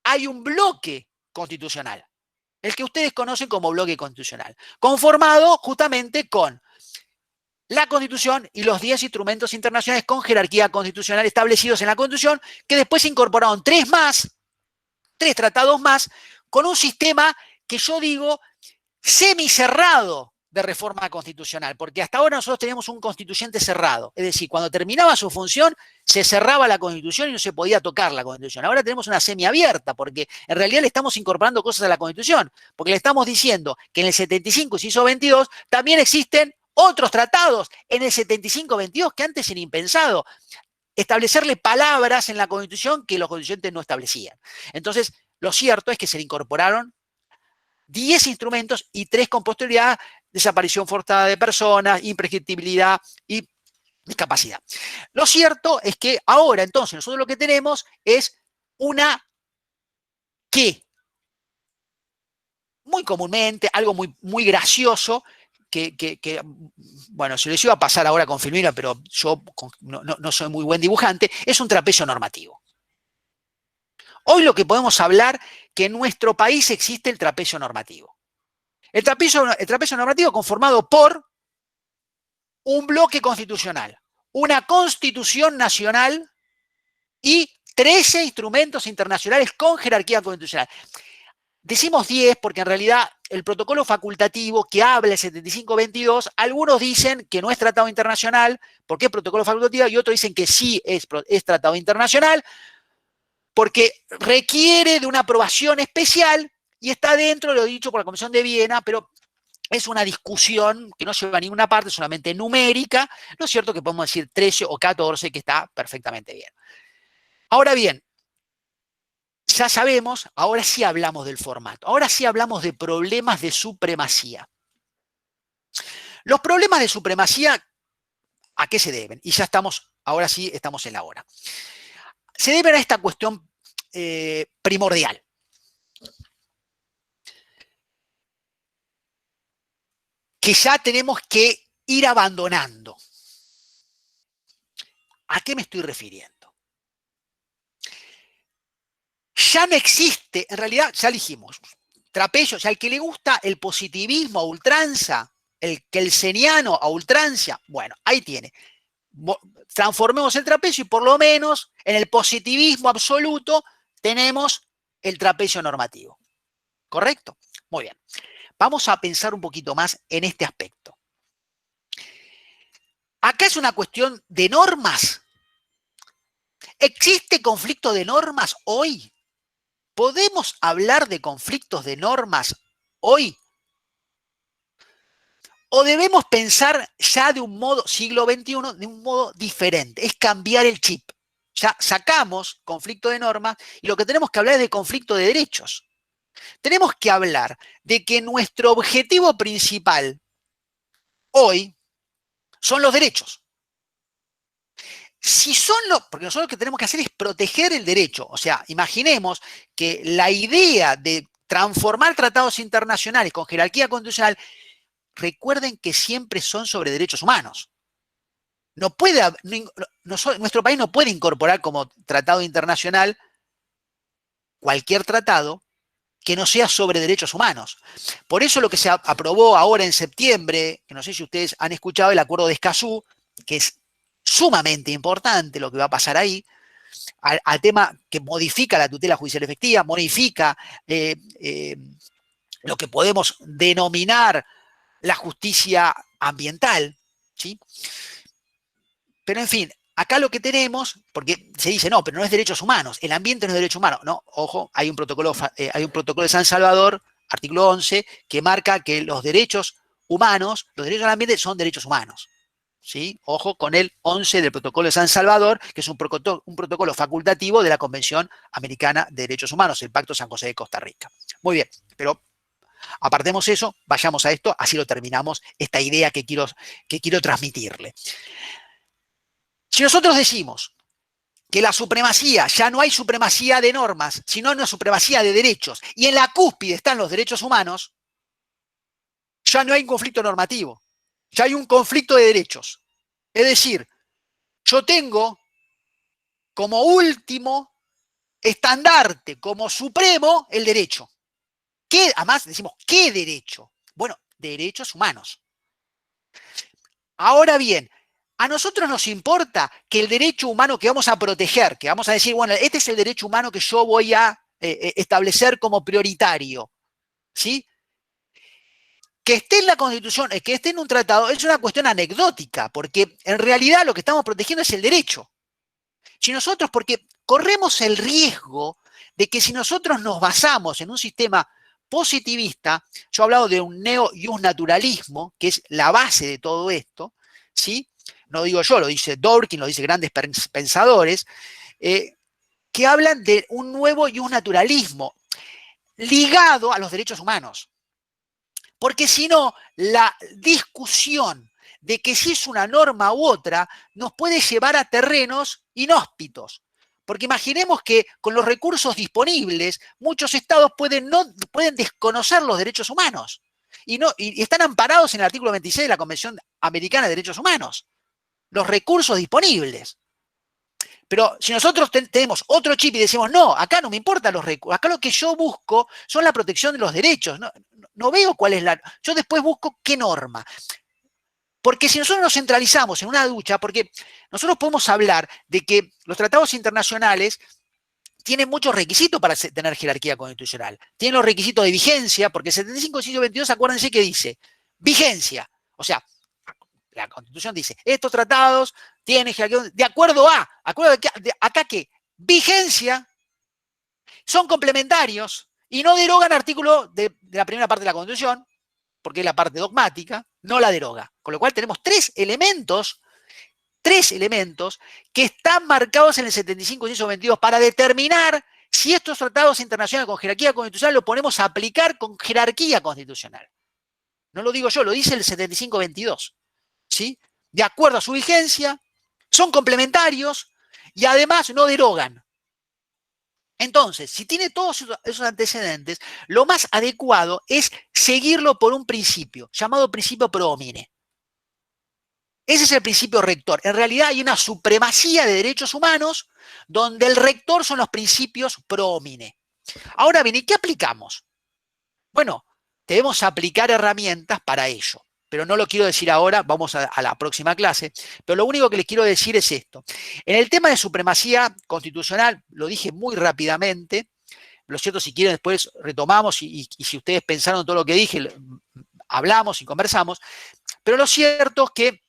hay un bloque constitucional, el que ustedes conocen como bloque constitucional, conformado justamente con la Constitución y los 10 instrumentos internacionales con jerarquía constitucional establecidos en la Constitución, que después se incorporaron 3 tratados más, con un sistema que yo digo semicerrado de reforma constitucional, porque hasta ahora nosotros teníamos un constituyente cerrado, es decir, cuando terminaba su función se cerraba la Constitución y no se podía tocar la Constitución. Ahora tenemos una semiabierta, porque en realidad le estamos incorporando cosas a la Constitución, porque le estamos diciendo que en el 75 se hizo 22, también existen otros tratados en el 75-22 que antes era impensado, establecerle palabras en la Constitución que los constituyentes no establecían. Entonces, lo cierto es que se le incorporaron 10 instrumentos y 3 con posterioridad: desaparición forzada de personas, imprescriptibilidad y discapacidad. Lo cierto es que ahora, entonces, nosotros lo que tenemos es una que, muy comúnmente, algo muy gracioso, que, bueno, se les iba a pasar ahora con Filmina, pero yo no soy muy buen dibujante, es un trapecio normativo. Hoy lo que podemos hablar, que en nuestro país existe el trapecio normativo. El trapecio normativo conformado por un bloque constitucional, una constitución nacional y 13 instrumentos internacionales con jerarquía constitucional. Decimos 10 porque en realidad el protocolo facultativo que habla el 75-22, algunos dicen que no es tratado internacional porque es protocolo facultativo y otros dicen que sí es tratado internacional porque requiere de una aprobación especial y está dentro de lo dicho por la Convención de Viena, pero es una discusión que no lleva a ninguna parte, solamente numérica. Lo es cierto que podemos decir 13 o 14, que está perfectamente bien. Ahora bien, ya sabemos, ahora sí hablamos del formato, ahora sí hablamos de problemas de supremacía. Los problemas de supremacía, ¿a qué se deben? Y ya estamos, ahora sí estamos en la hora. Se deben a esta cuestión primordial. Que ya tenemos que ir abandonando. ¿A qué me estoy refiriendo? Ya no existe, en realidad ya dijimos, trapecio, o sea, al que le gusta el positivismo a ultranza, el kelseniano a ultranza, bueno, ahí tiene. Transformemos el trapecio y por lo menos en el positivismo absoluto tenemos el trapecio normativo. ¿Correcto? Muy bien. Vamos a pensar un poquito más en este aspecto. Acá es una cuestión de normas. ¿Existe conflicto de normas hoy? ¿Podemos hablar de conflictos de normas hoy? ¿O debemos pensar ya de un modo, siglo XXI, de un modo diferente? Es cambiar el chip. Ya sacamos conflicto de normas y lo que tenemos que hablar es de conflicto de derechos. Tenemos que hablar de que nuestro objetivo principal hoy son los derechos. Si son porque nosotros lo que tenemos que hacer es proteger el derecho. O sea, imaginemos que la idea de transformar tratados internacionales con jerarquía constitucional, recuerden que siempre son sobre derechos humanos. Nuestro país no puede incorporar como tratado internacional cualquier tratado que no sea sobre derechos humanos. Por eso lo que se aprobó ahora en septiembre, que no sé si ustedes han escuchado, el acuerdo de Escazú, que es sumamente importante lo que va a pasar ahí, al tema que modifica la tutela judicial efectiva, modifica lo que podemos denominar la justicia ambiental, ¿sí? Pero en fin, acá lo que tenemos, porque se dice, no, pero no es derechos humanos, el ambiente no es derecho humano. No, ojo, hay un protocolo de San Salvador, artículo 11, que marca que los derechos humanos, los derechos al ambiente son derechos humanos. ¿Sí? Ojo con el 11 del protocolo de San Salvador, que es un protocolo facultativo de la Convención Americana de Derechos Humanos, el Pacto San José de Costa Rica. Muy bien, pero apartemos eso, vayamos a esto, así lo terminamos, esta idea que quiero transmitirle. Si nosotros decimos que la supremacía, ya no hay supremacía de normas, sino una supremacía de derechos, y en la cúspide están los derechos humanos, ya no hay un conflicto normativo, ya hay un conflicto de derechos. Es decir, yo tengo como último estandarte, como supremo, el derecho. ¿Qué? Además decimos, ¿qué derecho? Bueno, derechos humanos. Ahora bien, a nosotros nos importa que el derecho humano que vamos a proteger, que vamos a decir, bueno, este es el derecho humano que yo voy a establecer como prioritario, ¿sí? Que esté en la Constitución, que esté en un tratado, es una cuestión anecdótica, porque en realidad lo que estamos protegiendo es el derecho. Si nosotros, porque corremos el riesgo de que si nosotros nos basamos en un sistema positivista, yo he hablado de un neo-iusnaturalismo, que es la base de todo esto, ¿sí? No digo yo, lo dice Dworkin, lo dicen grandes pensadores, que hablan de un nuevo iusnaturalismo ligado a los derechos humanos. Porque si no, la discusión de que si es una norma u otra nos puede llevar a terrenos inhóspitos. Porque imaginemos que con los recursos disponibles, muchos estados pueden desconocer los derechos humanos y están amparados en el artículo 26 de la Convención Americana de Derechos Humanos. Los recursos disponibles. Pero si nosotros tenemos otro chip y decimos, no, acá no me importan los recursos, acá lo que yo busco son la protección de los derechos. No veo cuál es yo después busco qué norma. Porque si nosotros nos centralizamos en una ducha, porque nosotros podemos hablar de que los tratados internacionales tienen muchos requisitos para tener jerarquía constitucional. Tienen los requisitos de vigencia, porque el 75, 22, acuérdense que dice vigencia. O sea, la Constitución dice, estos tratados tienen jerarquía de acuerdo a, acá que vigencia, son complementarios y no derogan artículo de la primera parte de la Constitución, porque es la parte dogmática, no la deroga. Con lo cual tenemos tres elementos que están marcados en el 75, 18, 22 para determinar si estos tratados internacionales con jerarquía constitucional lo ponemos a aplicar con jerarquía constitucional. No lo digo yo, lo dice el 75, 22. ¿Sí? De acuerdo a su vigencia, son complementarios y además no derogan. Entonces, si tiene todos esos antecedentes, lo más adecuado es seguirlo por un principio, llamado principio pro homine. Ese es el principio rector. En realidad hay una supremacía de derechos humanos donde el rector son los principios pro homine. Ahora bien, ¿y qué aplicamos? Bueno, debemos aplicar herramientas para ello. Pero no lo quiero decir ahora, vamos a la próxima clase. Pero lo único que les quiero decir es esto. En el tema de supremacía constitucional, lo dije muy rápidamente, lo cierto, si quieren, después retomamos y si ustedes pensaron todo lo que dije, hablamos y conversamos. Pero lo cierto es que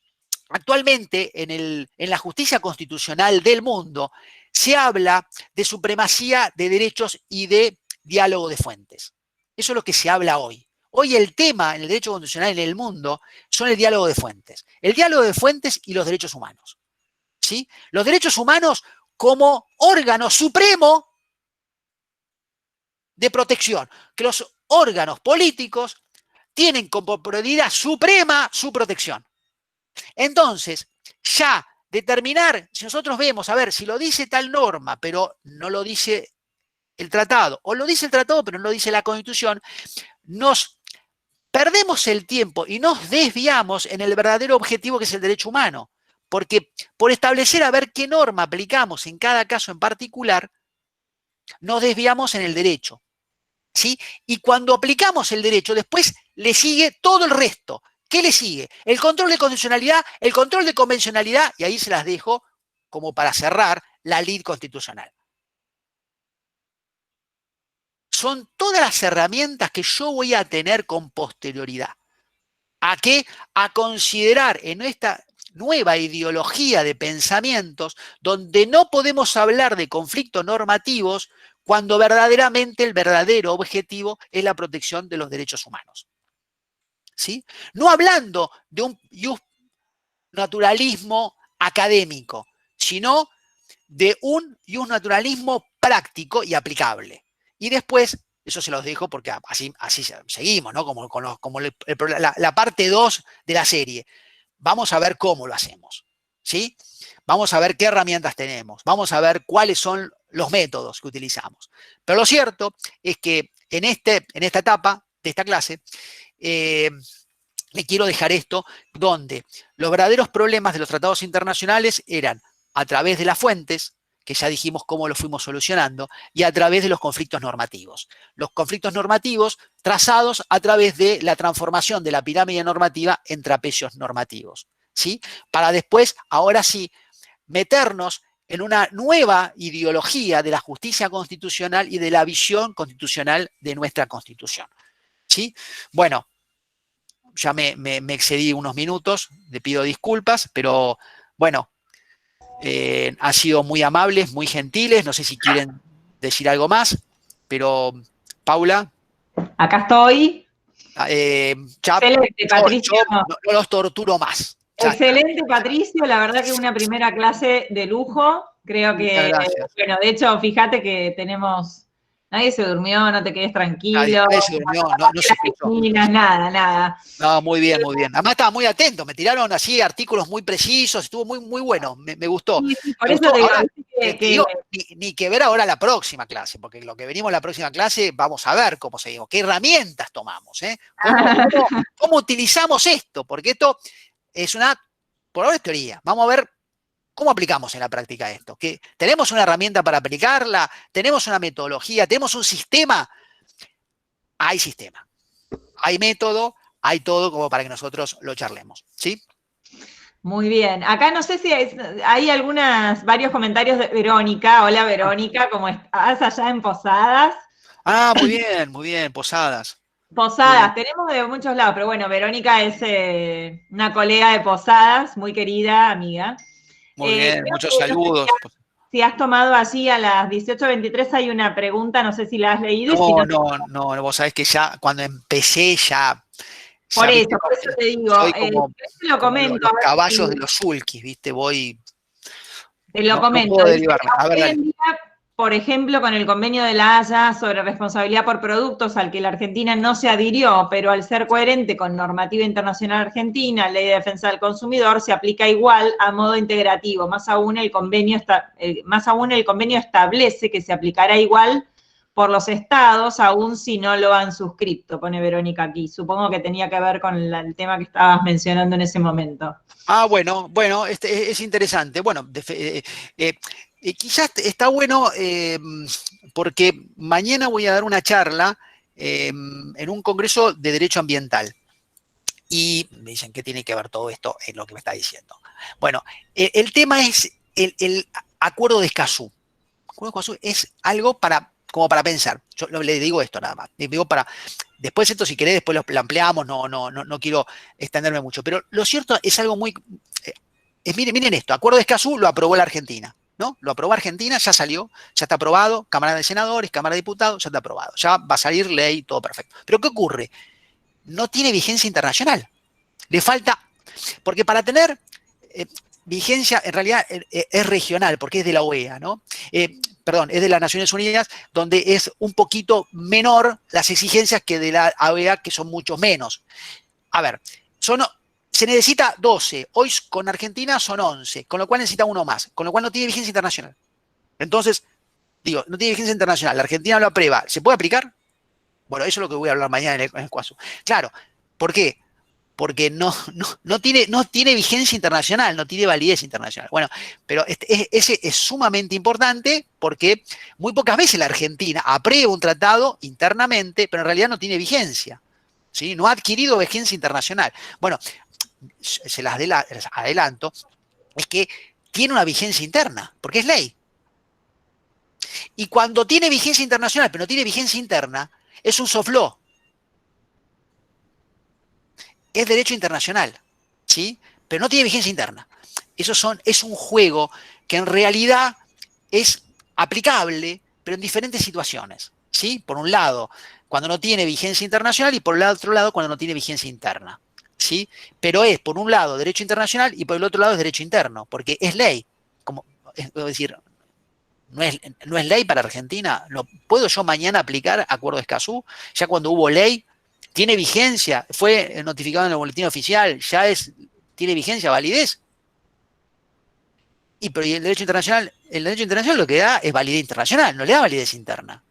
actualmente en la justicia constitucional del mundo se habla de supremacía de derechos y de diálogo de fuentes. Eso es lo que se habla hoy. Hoy el tema en el derecho constitucional en el mundo son el diálogo de fuentes. El diálogo de fuentes y los derechos humanos. ¿Sí? Los derechos humanos como órgano supremo de protección. Que los órganos políticos tienen como prioridad suprema su protección. Entonces, ya determinar, si nosotros vemos, a ver, si lo dice tal norma, pero no lo dice el tratado, o lo dice el tratado, pero no lo dice la Constitución, nos perdemos el tiempo y nos desviamos en el verdadero objetivo que es el derecho humano. Porque por establecer a ver qué norma aplicamos en cada caso en particular, nos desviamos en el derecho. ¿Sí? Y cuando aplicamos el derecho, después le sigue todo el resto. ¿Qué le sigue? El control de constitucionalidad, el control de convencionalidad, y ahí se las dejo como para cerrar la lid constitucional. Son todas las herramientas que yo voy a tener con posterioridad. ¿A qué? A considerar en esta nueva ideología de pensamientos donde no podemos hablar de conflictos normativos cuando verdaderamente el verdadero objetivo es la protección de los derechos humanos. ¿Sí? No hablando de un naturalismo académico, sino de un naturalismo práctico y aplicable. Y después, eso se los dejo porque así seguimos, ¿no? Como la parte 2 de la serie. Vamos a ver cómo lo hacemos, ¿sí? Vamos a ver qué herramientas tenemos, vamos a ver cuáles son los métodos que utilizamos. Pero lo cierto es que en esta etapa de esta clase, le quiero dejar esto, donde los verdaderos problemas de los tratados internacionales eran a través de las fuentes, que ya dijimos cómo lo fuimos solucionando, y a través de los conflictos normativos. Los conflictos normativos trazados a través de la transformación de la pirámide normativa en trapecios normativos, ¿sí? Para después, ahora sí, meternos en una nueva ideología de la justicia constitucional y de la visión constitucional de nuestra Constitución, ¿sí? Bueno, ya me excedí unos minutos, le pido disculpas, pero bueno, han sido muy amables, muy gentiles, no sé si quieren decir algo más, pero Paula. Acá estoy. Excelente, Patricio. No los torturo más. Excelente, Patricio, la verdad que una primera clase de lujo, creo que, bueno, de hecho, fíjate que nadie se durmió, no te quedes tranquilo. Nadie se durmió, no se escuchó. Nada. No, muy bien, muy bien. Además estaba muy atento, me tiraron así artículos muy precisos, estuvo muy bueno, me gustó. Sí, por eso te digo, ni que ver ahora la próxima clase, porque lo que venimos la próxima clase, vamos a ver cómo seguimos, qué herramientas tomamos, cómo utilizamos esto, porque esto es por ahora es teoría. Vamos a ver cómo aplicamos en la práctica esto. ¿Que tenemos una herramienta para aplicarla? ¿Tenemos una metodología? ¿Tenemos un sistema? Hay sistema. Hay método, hay todo como para que nosotros lo charlemos. ¿Sí? Muy bien. Acá no sé si hay varios comentarios de Verónica. Hola, Verónica, ¿cómo estás allá en Posadas? Ah, muy bien, Posadas. Posadas, tenemos de muchos lados, pero bueno, Verónica es una colega de Posadas, muy querida, amiga. Muy bien, muchos saludos. Si has tomado allí a las 18:23 hay una pregunta, no sé si la has leído. No, vos sabés que ya cuando empecé ya... Por eso te digo. Soy como, te lo comento. Como los caballos de los sulkis, ¿viste? Te lo comento. No puedo derivarme. A ver, dale. Por ejemplo, con el convenio de la Haya sobre responsabilidad por productos al que la Argentina no se adhirió, pero al ser coherente con normativa internacional argentina, ley de defensa del consumidor, se aplica igual a modo integrativo. Más aún el convenio establece que se aplicará igual por los estados, aún si no lo han suscrito, pone Verónica aquí. Supongo que tenía que ver con el tema que estabas mencionando en ese momento. Ah, bueno, es interesante. Bueno, quizás está bueno porque mañana voy a dar una charla en un congreso de Derecho Ambiental. Y me dicen, ¿qué tiene que ver todo esto en lo que me está diciendo? Bueno, el tema es el Acuerdo de Escazú. El Acuerdo de Escazú es algo para como para pensar. Yo le digo esto nada más. Le digo para, después esto si querés, después lo ampliamos, no quiero extenderme mucho. Pero lo cierto es algo muy... miren esto, Acuerdo de Escazú lo aprobó la Argentina, ¿no? Lo aprobó Argentina, ya salió, ya está aprobado, Cámara de Senadores, Cámara de Diputados, ya está aprobado. Ya va a salir ley, todo perfecto. Pero ¿qué ocurre? No tiene vigencia internacional. Le falta... Porque para tener... vigencia en realidad es regional, porque es de la OEA, ¿no? Perdón, es de las Naciones Unidas, donde es un poquito menor las exigencias que de la OEA, que son mucho menos. A ver, se necesita 12, hoy con Argentina son 11, con lo cual necesita uno más, con lo cual no tiene vigencia internacional. Entonces, digo, no tiene vigencia internacional, la Argentina lo aprueba, ¿se puede aplicar? Bueno, eso es lo que voy a hablar mañana en el CUASU. Claro, ¿por qué? Porque no tiene vigencia internacional, no tiene validez internacional. Bueno, pero ese es sumamente importante porque muy pocas veces la Argentina aprueba un tratado internamente, pero en realidad no tiene vigencia, ¿sí? No ha adquirido vigencia internacional. Bueno, se las adelanto, es que tiene una vigencia interna, porque es ley. Y cuando tiene vigencia internacional, pero no tiene vigencia interna, es un soft law. Es derecho internacional, ¿sí? Pero no tiene vigencia interna. Es un juego que en realidad es aplicable, pero en diferentes situaciones, ¿sí? Por un lado, cuando no tiene vigencia internacional y por el otro lado, cuando no tiene vigencia interna, ¿sí? Pero es, por un lado, derecho internacional y por el otro lado es derecho interno, porque es ley. Es decir, no es ley para Argentina. ¿No puedo yo mañana aplicar Acuerdo de Escazú? Ya cuando hubo ley, tiene vigencia, fue notificado en el boletín oficial, tiene vigencia, validez. Pero el derecho internacional lo que da es validez internacional, no le da validez interna.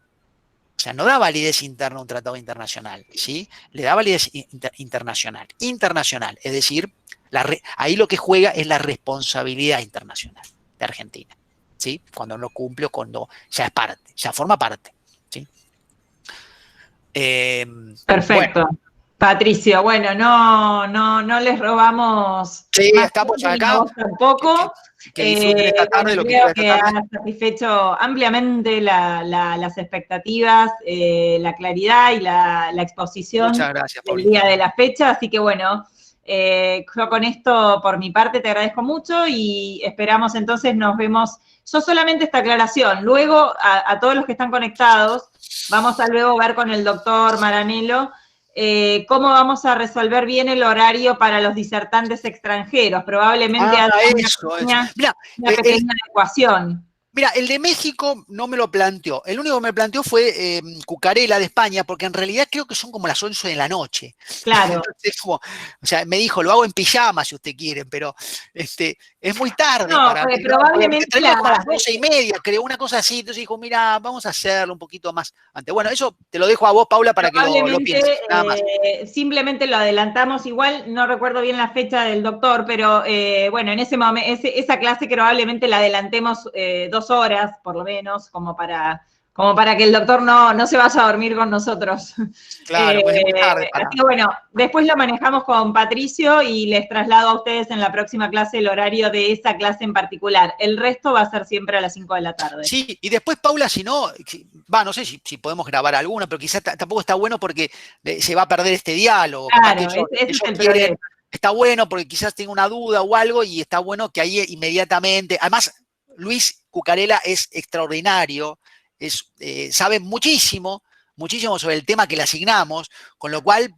O sea, no da validez interna a un tratado internacional, ¿sí? Le da validez internacional. Internacional, es decir, ahí lo que juega es la responsabilidad internacional de Argentina, ¿sí? Cuando no cumple o cuando ya es parte, ya forma parte, ¿sí? Perfecto. Bueno. Patricio, bueno, no les robamos. Sí, más estamos tiempo, acá. vos tampoco. Que disfruten esta tarde lo que creo que ha satisfecho ampliamente las expectativas, la claridad y la exposición. Muchas gracias, del día de la fecha. Así que bueno, yo con esto, por mi parte, te agradezco mucho y esperamos entonces, nos vemos. Yo solamente esta aclaración. Luego, a todos los que están conectados, vamos a luego ver con el doctor Maranello cómo vamos a resolver bien el horario para los disertantes extranjeros. Probablemente haya una pequeña adecuación. Mira, el de México no me lo planteó. El único que me planteó fue Cucarela de España, porque en realidad creo que son como las 11 de la noche. Claro. Entonces, o sea, me dijo, lo hago en pijama si usted quiere, pero es muy tarde. No, probablemente a las 12:30, creo, una cosa así. Entonces dijo, mira, vamos a hacerlo un poquito más antes. Bueno, eso te lo dejo a vos, Paula, para que lo pienses. Nada más. Simplemente lo adelantamos igual, no recuerdo bien la fecha del doctor, pero bueno, en ese momento, esa clase probablemente la adelantemos 2 horas, por lo menos, como para que el doctor no se vaya a dormir con nosotros. Claro, pues es muy tarde. Así que bueno, después lo manejamos con Patricio y les traslado a ustedes en la próxima clase el horario de esa clase en particular. El resto va a ser siempre a las 5 de la tarde. Sí, y después, Paula, si no, no sé si podemos grabar alguna, pero quizás tampoco está bueno porque se va a perder este diálogo. Claro, ese es el problema. Está bueno porque quizás tenga una duda o algo y está bueno que ahí inmediatamente, además, Luis Cucarela es extraordinario, sabe muchísimo sobre el tema que le asignamos, con lo cual,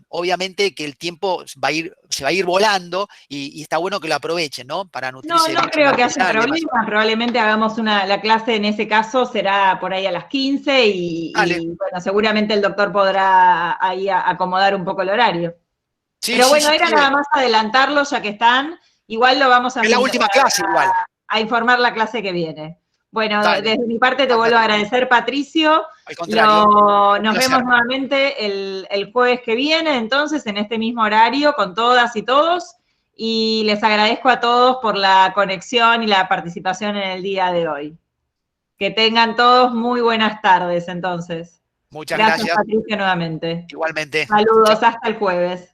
obviamente que el tiempo se va a ir volando y está bueno que lo aprovechen, ¿no? Para nutrirse. No creo que haya problema, probablemente hagamos la clase en ese caso será por ahí a las 15 y bueno, seguramente el doctor podrá ahí acomodar un poco el horario. Sí, pero bueno, era nada más adelantarlo ya que están, igual lo vamos a... Es la última clase igual. A informar la clase que viene. Bueno, desde mi parte te vuelvo a agradecer, Patricio. Al contrario. Nos vemos nuevamente el jueves que viene, entonces, en este mismo horario, con todas y todos. Y les agradezco a todos por la conexión y la participación en el día de hoy. Que tengan todos muy buenas tardes, entonces. Muchas gracias. Gracias, Patricio, nuevamente. Igualmente. Saludos, hasta el jueves.